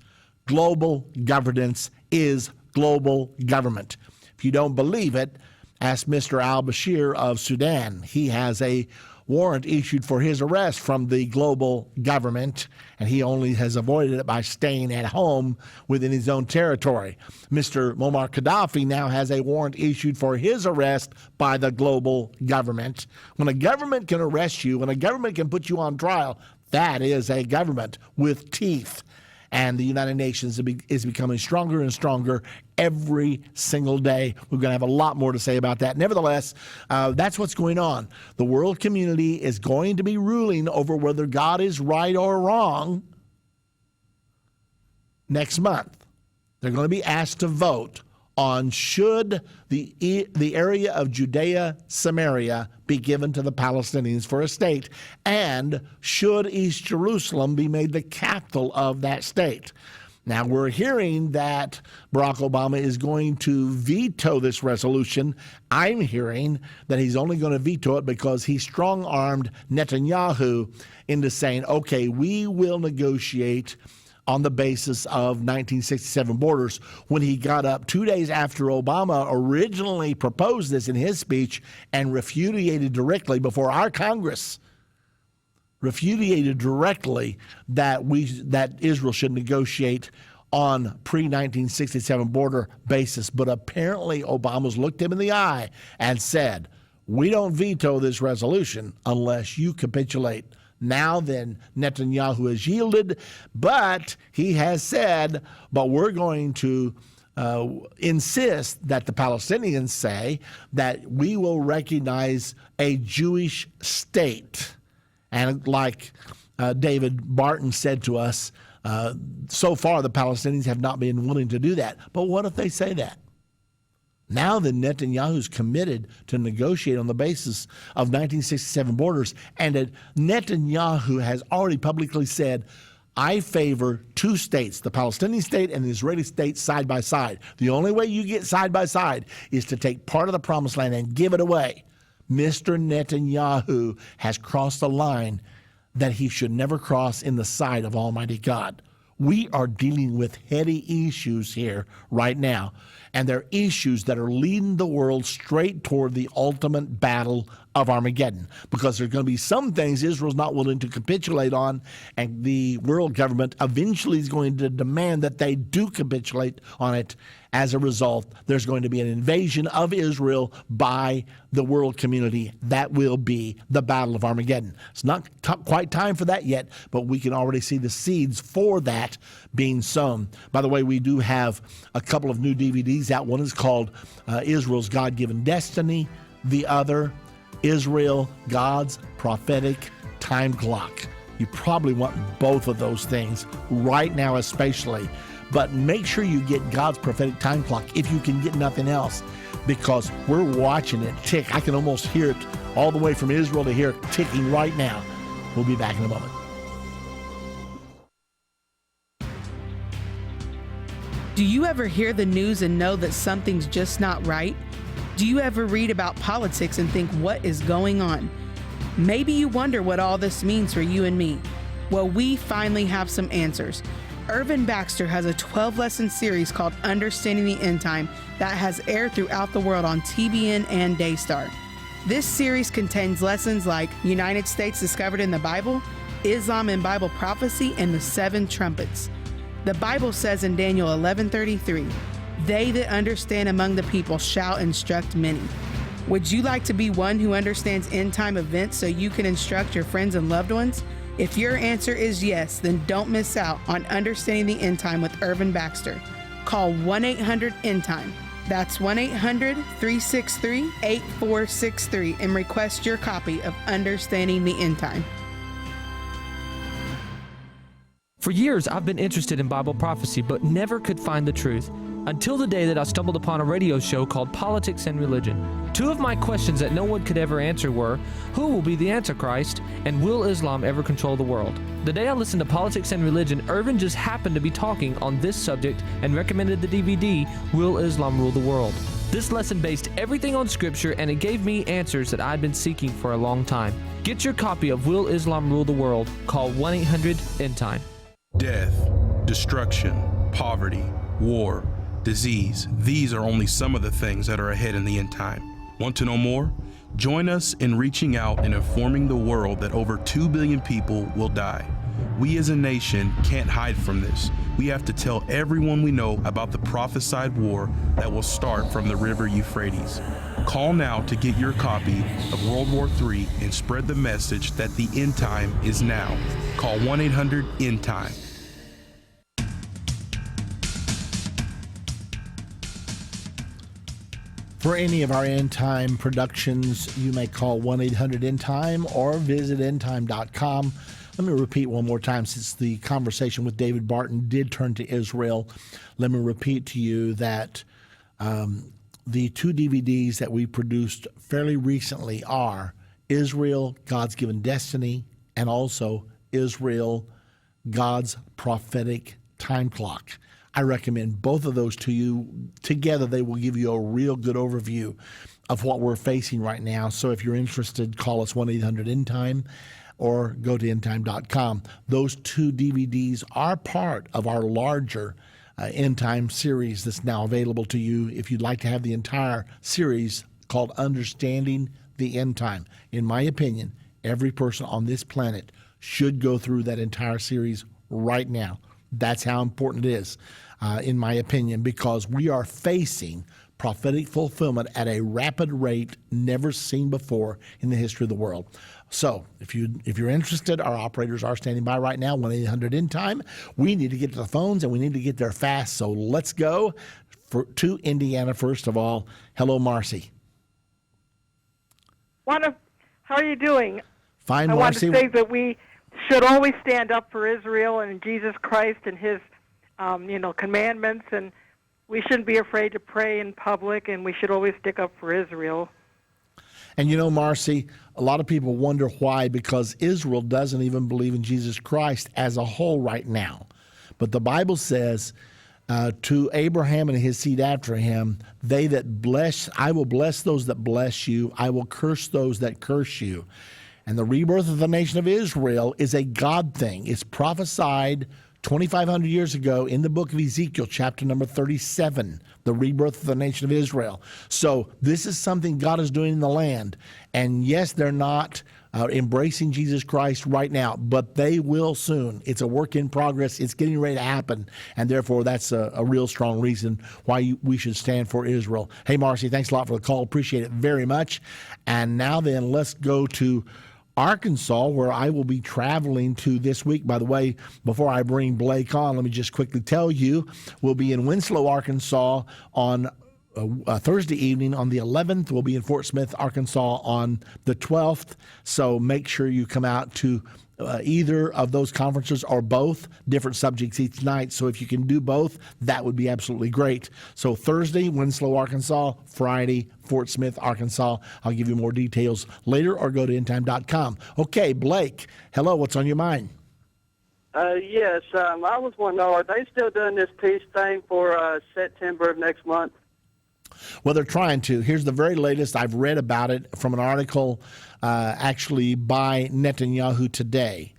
Global governance is global government. If you don't believe it, ask Mr. al-Bashir of Sudan. He has a warrant issued for his arrest from the global government, and he only has avoided it by staying at home within his own territory. Mr. Muammar Gaddafi now has a warrant issued for his arrest by the global government. When a government can arrest you, when a government can put you on trial, that is a government with teeth. And the United Nations is becoming stronger and stronger every single day. We're going to have a lot more to say about that. Nevertheless, that's what's going on. The world community is going to be ruling over whether God is right or wrong next month. They're going to be asked to vote on should the area of Judea, Samaria be given to the Palestinians for a state, and should East Jerusalem be made the capital of that state. Now, we're hearing that Barack Obama is going to veto this resolution. I'm hearing that he's only going to veto it because he strong-armed Netanyahu into saying, okay, we will negotiate on the basis of 1967 borders. When he got up 2 days after Obama originally proposed this in his speech and repudiated directly before our Congress, repudiated directly that Israel should negotiate on pre-1967 border basis. But apparently Obama's looked him in the eye and said, we don't veto this resolution unless you capitulate. Now then, Netanyahu has yielded, but he has said, but we're going to insist that the Palestinians say that we will recognize a Jewish state. And like David Barton said to us, so far the Palestinians have not been willing to do that. But what if they say that? Now that Netanyahu's committed to negotiate on the basis of 1967 borders, and that Netanyahu has already publicly said, I favor two states, the Palestinian state and the Israeli state, side by side. The only way you get side by side is to take part of the promised land and give it away. Mr. Netanyahu has crossed a line that he should never cross in the sight of Almighty God. We are dealing with heady issues here right now, and they're issues that are leading the world straight toward the ultimate battle of Armageddon, because there are going to be some things Israel's not willing to capitulate on, and the world government eventually is going to demand that they do capitulate on it. As a result, there's going to be an invasion of Israel by the world community. That will be the Battle of Armageddon. It's not quite time for that yet, but we can already see the seeds for that being sown. By the way, we do have a couple of new DVDs out. One is called Israel's God-Given Destiny. The other, Israel, God's Prophetic Time Clock. You probably want both of those things right now especially. But make sure you get God's Prophetic Time Clock if you can get nothing else, because we're watching it tick. I can almost hear it all the way from Israel to here ticking right now. We'll be back in a moment. Do you ever hear the news and know that something's just not right? Do you ever read about politics and think, what is going on? Maybe you wonder what all this means for you and me. Well, we finally have some answers. Irvin Baxter has a 12-lesson series called Understanding the End Time that has aired throughout the world on TBN and Daystar. This series contains lessons like United States discovered in the Bible, Islam and Bible prophecy, and the 7 trumpets. The Bible says in Daniel 11:33, They that understand among the people shall instruct many. Would you like to be one who understands end-time events so you can instruct your friends and loved ones? If your answer is yes, then don't miss out on Understanding the End Time with Irvin Baxter. Call 1-800-END-TIME. That's 1-800-363-8463 and request your copy of Understanding the End Time. For years, I've been interested in Bible prophecy, but never could find the truth. Until the day that I stumbled upon a radio show called Politics and Religion. Two of my questions that no one could ever answer were, who will be the Antichrist, and will Islam ever control the world? The day I listened to Politics and Religion, Irvin just happened to be talking on this subject and recommended the DVD, Will Islam Rule the World? This lesson based everything on Scripture, and it gave me answers that I'd been seeking for a long time. Get your copy of Will Islam Rule the World. Call 1-800-END-TIME. Death, destruction, poverty, war, disease. These are only some of the things that are ahead in the end time. Want to know more? Join us in reaching out and informing the world that over 2 billion people will die. We as a nation can't hide from this. We have to tell everyone we know about the prophesied war that will start from the river Euphrates. Call now to get your copy of World War III and spread the message that the end time is now. Call 1-800-END-TIME. For any of our End Time productions, you may call 1-800-END-TIME or visit endtime.com. Let me repeat one more time, since the conversation with David Barton did turn to Israel. Let me repeat to you that the two DVDs that we produced fairly recently are Israel, God's Given Destiny, and also Israel, God's Prophetic Time Clock. I recommend both of those to you. Together, they will give you a real good overview of what we're facing right now. So if you're interested, call us 1-800-END-TIME or go to endtime.com. Those two DVDs are part of our larger End Time series that's now available to you if you'd like to have the entire series called Understanding the End Time. In my opinion, every person on this planet should go through that entire series right now. That's how important it is, in my opinion, because we are facing prophetic fulfillment at a rapid rate never seen before in the history of the world. So if you're interested, our operators are standing by right now, 1-800-END-TIME. We need to get to the phones, and we need to get there fast. So let's go to Indiana first of all. Hello, Marcy. How are you doing? Fine, I Marcy. want to say that we should always stand up for Israel and Jesus Christ and his, commandments, and we shouldn't be afraid to pray in public, and we should always stick up for Israel. And Marcy, a lot of people wonder why, because Israel doesn't even believe in Jesus Christ as a whole right now. But the Bible says to Abraham and his seed after him, I will bless those that bless you. I will curse those that curse you. And the rebirth of the nation of Israel is a God thing. It's prophesied 2,500 years ago in the book of Ezekiel, chapter number 37, the rebirth of the nation of Israel. So this is something God is doing in the land. And yes, they're not embracing Jesus Christ right now, but they will soon. It's a work in progress. It's getting ready to happen. And therefore, that's a real strong reason why we should stand for Israel. Hey, Marcy, thanks a lot for the call. Appreciate it very much. And now then, let's go to Arkansas, where I will be traveling to this week. By the way, before I bring Blake on, let me just quickly tell you, we'll be in Winslow, Arkansas on Thursday evening on the 11th. We'll be in Fort Smith, Arkansas on the 12th. So make sure you come out to either of those conferences or both, different subjects each night. So if you can do both, that would be absolutely great. So Thursday, Winslow, Arkansas. Friday, Fort Smith, Arkansas. I'll give you more details later, or go to endtime.com. Okay, Blake, hello, what's on your mind? Yes, I was wondering, are they still doing this peace thing for September of next month? Well, they're trying to. Here's the very latest. I've read about it from an article actually by Netanyahu today.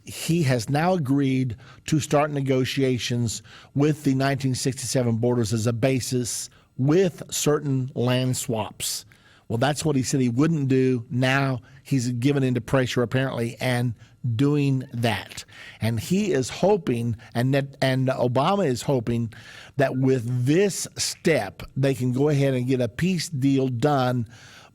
He has now agreed to start negotiations with the 1967 borders as a basis with certain land swaps. Well, that's what he said he wouldn't do. Now he's given into pressure, apparently, and doing that. And he is hoping, and Obama is hoping, that with this step, they can go ahead and get a peace deal done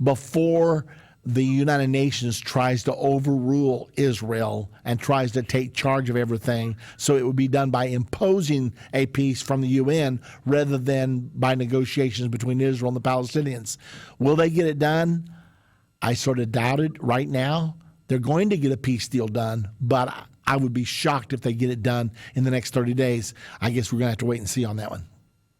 before the United Nations tries to overrule Israel and tries to take charge of everything. So it would be done by imposing a peace from the UN rather than by negotiations between Israel and the Palestinians. Will they get it done? I sort of doubt it right now. They're going to get a peace deal done, but I would be shocked if they get it done in the next 30 days. I guess we're going to have to wait and see on that one.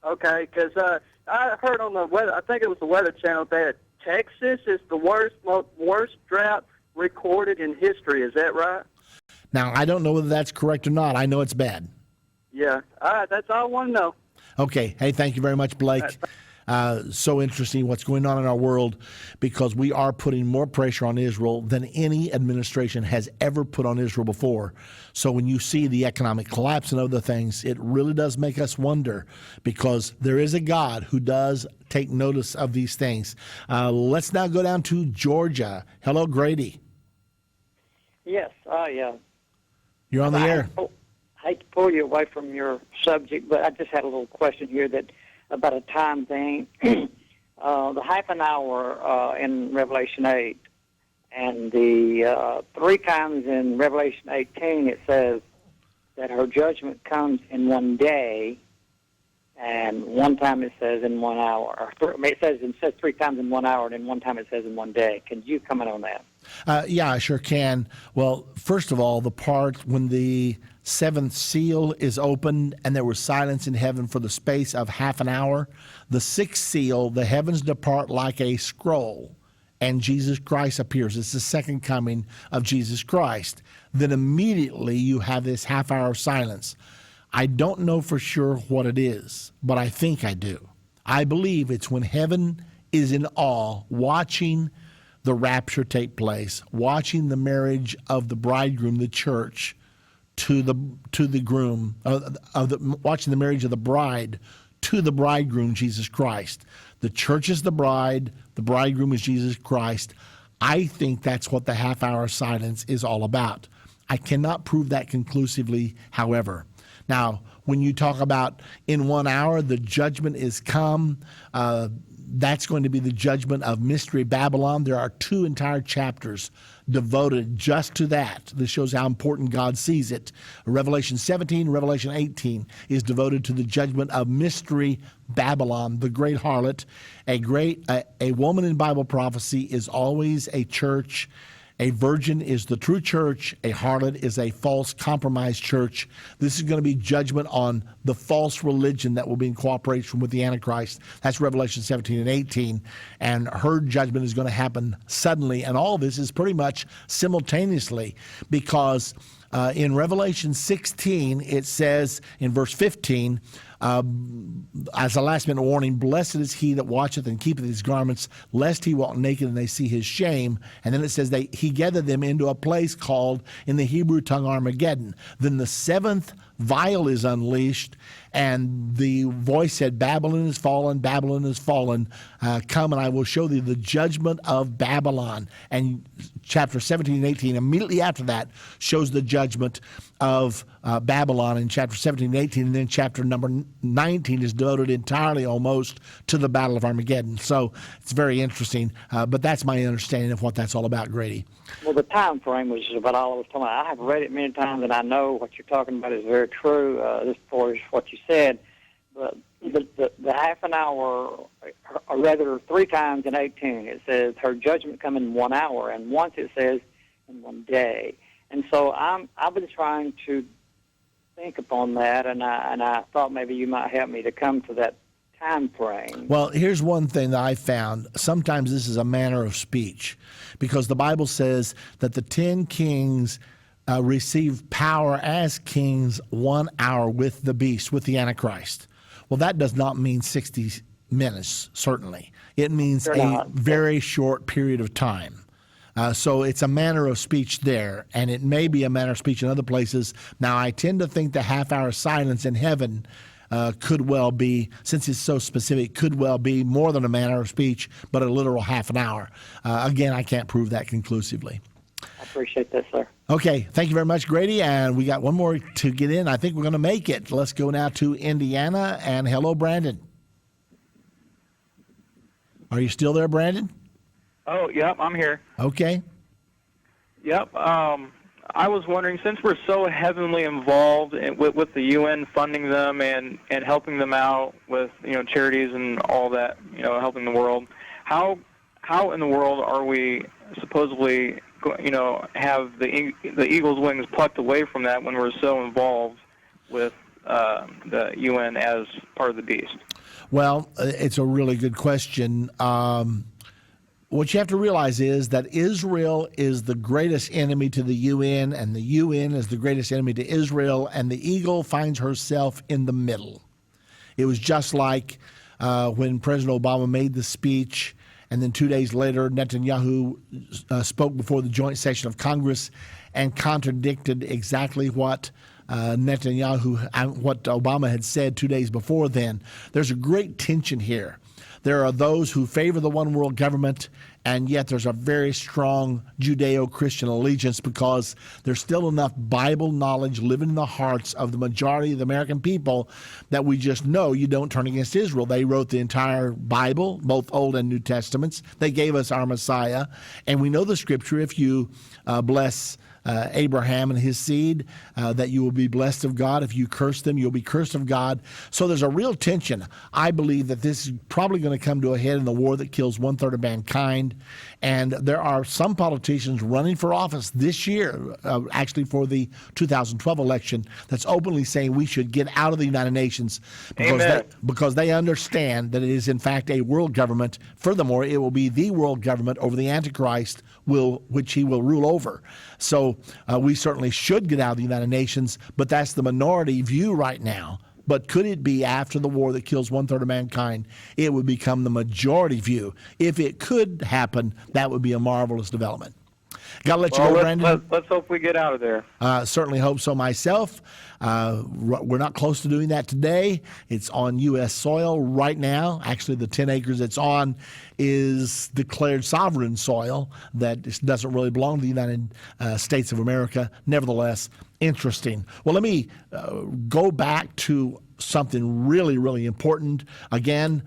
Okay, because I heard on the weather, I think it was the Weather Channel, that Texas is the worst drought recorded in history. Is that right? Now, I don't know whether that's correct or not. I know it's bad. Yeah. All right, that's all I want to know. Okay. Hey, thank you very much, Blake. So interesting what's going on in our world, because we are putting more pressure on Israel than any administration has ever put on Israel before. So when you see the economic collapse and other things, it really does make us wonder, because there is a God who does take notice of these things. Let's now go down to Georgia. Hello, Grady. Yes, You're on the air. I hate to pull you away from your subject, but I just had a little question here about a time thing. The half an hour in Revelation 8, and the 3 times in Revelation 18 it says that her judgment comes in one day, and one time it says in 1 hour. It says 3 times in 1 hour, and then one time it says in one day. Can you comment on that? Yeah, I sure can. Well, first of all, the part when the 7th seal is opened and there was silence in heaven for the space of half an hour. The 6th seal, the heavens depart like a scroll, and Jesus Christ appears. It's the second coming of Jesus Christ. Then immediately you have this half hour of silence. I don't know for sure what it is, but I think I do. I believe it's when heaven is in awe, watching the rapture take place, watching the marriage of the bridegroom, the church, to the groom, watching the marriage of the bride to the bridegroom, Jesus Christ. The church is the bride, the bridegroom is Jesus Christ. I think that's what the half hour silence is all about. I cannot prove that conclusively, however. Now, when you talk about in 1 hour, the judgment is come, that's going to be the judgment of Mystery Babylon. There are 2 entire chapters devoted just to that. This shows how important God sees it. Revelation 17, Revelation 18 is devoted to the judgment of Mystery Babylon, the great harlot. A woman in Bible prophecy is always a church. A virgin is the true church. A harlot is a false, compromised church. This is going to be judgment on the false religion that will be in cooperation with the Antichrist. That's Revelation 17 and 18. And her judgment is going to happen suddenly. And all of this is pretty much simultaneously, because in Revelation 16, it says in verse 15, as a last-minute warning, blessed is he that watcheth and keepeth his garments, lest he walk naked and they see his shame. And then it says he gathered them into a place called, in the Hebrew tongue, Armageddon. Then the 7th vial is unleashed, and the voice said, Babylon is fallen, Babylon is fallen. Come and I will show thee the judgment of Babylon. And chapter 17 and 18, immediately after that, shows the judgment of Babylon in chapter 17 and 18. And then chapter number 19 is devoted entirely almost to the Battle of Armageddon. So it's very interesting. But that's my understanding of what that's all about, Grady. Well, the time frame was about all I was talking about. I have read it many times, and I know what you're talking about is very true, as far as what you said. But the half an hour, or rather 3 times in 18, it says her judgment come in 1 hour, and once it says in 1 day. And so I've been trying to think upon that, and I thought maybe you might help me to come to that time frame. Well, here's one thing that I found. Sometimes this is a manner of speech, because the Bible says that the 10 kings receive power as kings 1 hour with the beast, with the Antichrist. Well, that does not mean 60 minutes, certainly. It means a very short period of time. So it's a manner of speech there, and it may be a manner of speech in other places. Now, I tend to think the half-hour silence in heaven could well be, since it's so specific, could well be more than a manner of speech, but a literal half an hour. Again, I can't prove that conclusively. appreciate that, sir. Okay, thank you very much, Grady. And we got one more to get in. I think we're going to make it. Let's go now to Indiana. And hello, Brandon. Are you still there, Brandon? Oh, yep, I'm here. Okay. Yep. I was wondering, since we're so heavily involved with the UN funding them and helping them out with charities and all that, helping the world, how in the world are we supposedly have the eagle's wings plucked away from that when we're so involved with the UN as part of the beast? Well, it's a really good question. What you have to realize is that Israel is the greatest enemy to the UN, and the UN is the greatest enemy to Israel, and the eagle finds herself in the middle. It was just like when President Obama made the speech, and then 2 days later, Netanyahu spoke before the joint session of Congress and contradicted exactly what what Obama had said 2 days before then. There's a great tension here. There are those who favor the one world government, and yet there's a very strong Judeo-Christian allegiance because there's still enough Bible knowledge living in the hearts of the majority of the American people that we just know you don't turn against Israel. They wrote the entire Bible, both Old and New Testaments. They gave us our Messiah, and we know the scripture, if you bless Abraham and his seed, that you will be blessed of God. If you curse them, you'll be cursed of God. So there's a real tension. I believe that this is probably going to come to a head in the war that kills 1/3 of mankind. And there are some politicians running for office this year, actually for the 2012 election, that's openly saying we should get out of the United Nations because they understand that it is in fact a world government. Furthermore, it will be the world government over the Antichrist, which he will rule over. So we certainly should get out of the United Nations, but that's the minority view right now. But could it be after the war that kills 1/3 of mankind, it would become the majority view? If it could happen, that would be a marvelous development. Got to let you go, Brandon. Let's hope we get out of there. Certainly hope so myself. We're not close to doing that today. It's on U.S. soil right now. Actually, the 10 acres it's on is declared sovereign soil that doesn't really belong to the United States of America. Nevertheless, interesting. Well, let me go back to something really, really important. Again,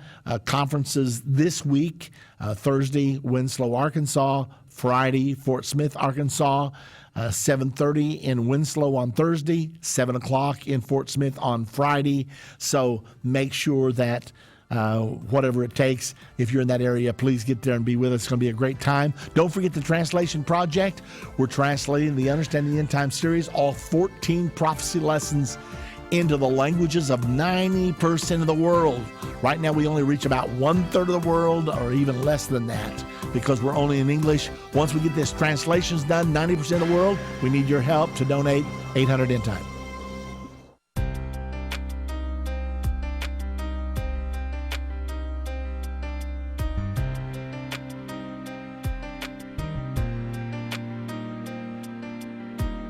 conferences this week, Thursday, Winslow, Arkansas, Friday, Fort Smith, Arkansas, 7:30 in Winslow on Thursday, 7 o'clock in Fort Smith on Friday. So make sure that whatever it takes, if you're in that area, please get there and be with us. It's going to be a great time. Don't forget the Translation Project. We're translating the Understanding the End Time series, all 14 prophecy lessons into the languages of 90% of the world. Right now, we only reach about 1/3 of the world, or even less than that, because we're only in English. Once we get this translations done, 90% of the world, we need your help to donate 800 End Time.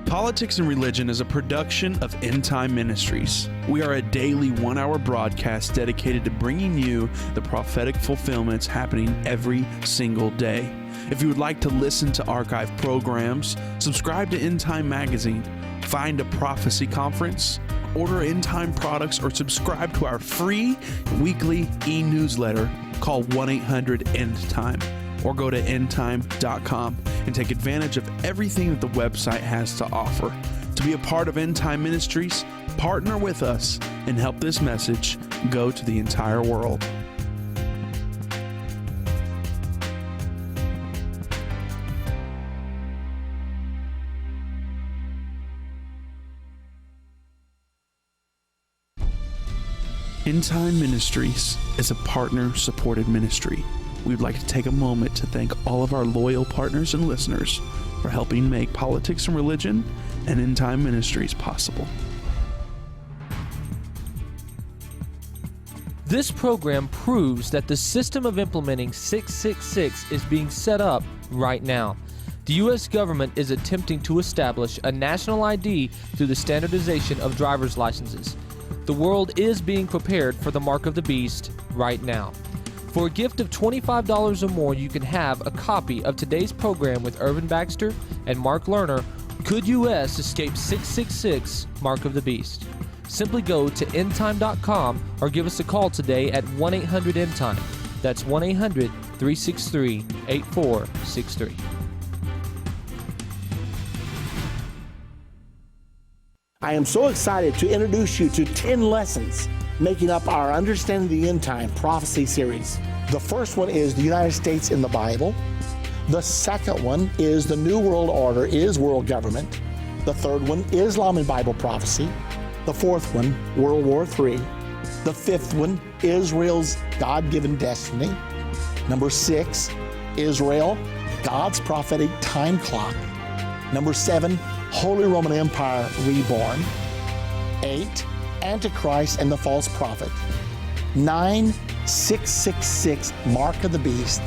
Politics and Religion is a production of Endtime Ministries. We are a daily 1-hour broadcast dedicated to bringing you the prophetic fulfillments happening every single day. If you would like to listen to archive programs, subscribe to Endtime Magazine, find a prophecy conference, order Endtime products, or subscribe to our free weekly e-newsletter, call 1-800-ENDTIME. Or go to endtime.com and take advantage of everything that the website has to offer. To be a part of Endtime Ministries, partner with us and help this message go to the entire world. Endtime Ministries is a partner-supported ministry. We'd like to take a moment to thank all of our loyal partners and listeners for helping make Politics and Religion and Endtime Ministries possible. This program proves that the system of implementing 666 is being set up right now. The U.S. government is attempting to establish a national ID through the standardization of driver's licenses. The world is being prepared for the mark of the beast right now. For a gift of $25 or more, you can have a copy of today's program with Irvin Baxter and Mark Lerner, Could U.S. Escape 666, Mark of the Beast? Simply go to endtime.com or give us a call today at 1-800-ENDTIME. That's 1-800-363-8463. I am so excited to introduce you to 10 lessons making up our Understanding the End Time prophecy series. The first one is the United States in the Bible. The second one is the New World Order is world government. The third one, Islam and Bible prophecy. The fourth one, World War III. The fifth one, Israel's God-given destiny. Number 6, Israel, God's prophetic time clock. Number 7, Holy Roman Empire reborn. 8, Antichrist and the false prophet. 9, 666, Mark of the Beast.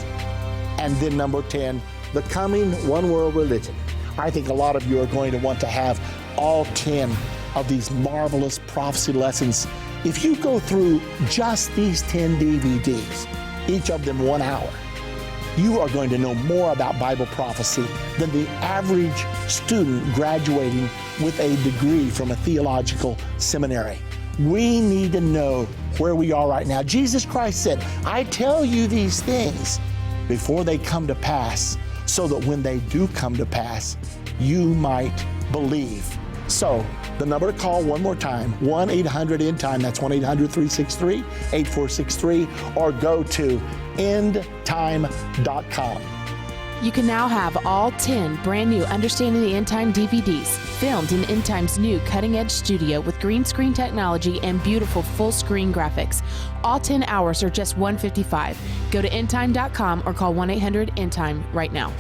And then number 10, the coming one world religion. I think a lot of you are going to want to have all 10 of these marvelous prophecy lessons. If you go through just these 10 DVDs, each of them 1 hour, you are going to know more about Bible prophecy than the average student graduating with a degree from a theological seminary. We need to know where we are right now. Jesus Christ said, I tell you these things before they come to pass, so that when they do come to pass, you might believe. So, the number to call one more time, 1-800-END-TIME, that's 1-800-363-8463, or go to endtime.com. You can now have all 10 brand new Understanding the End Time DVDs filmed in End Time's new cutting-edge studio with green screen technology and beautiful full-screen graphics. All 10 hours are just $155. Go to endtime.com or call 1-800-END-TIME right now.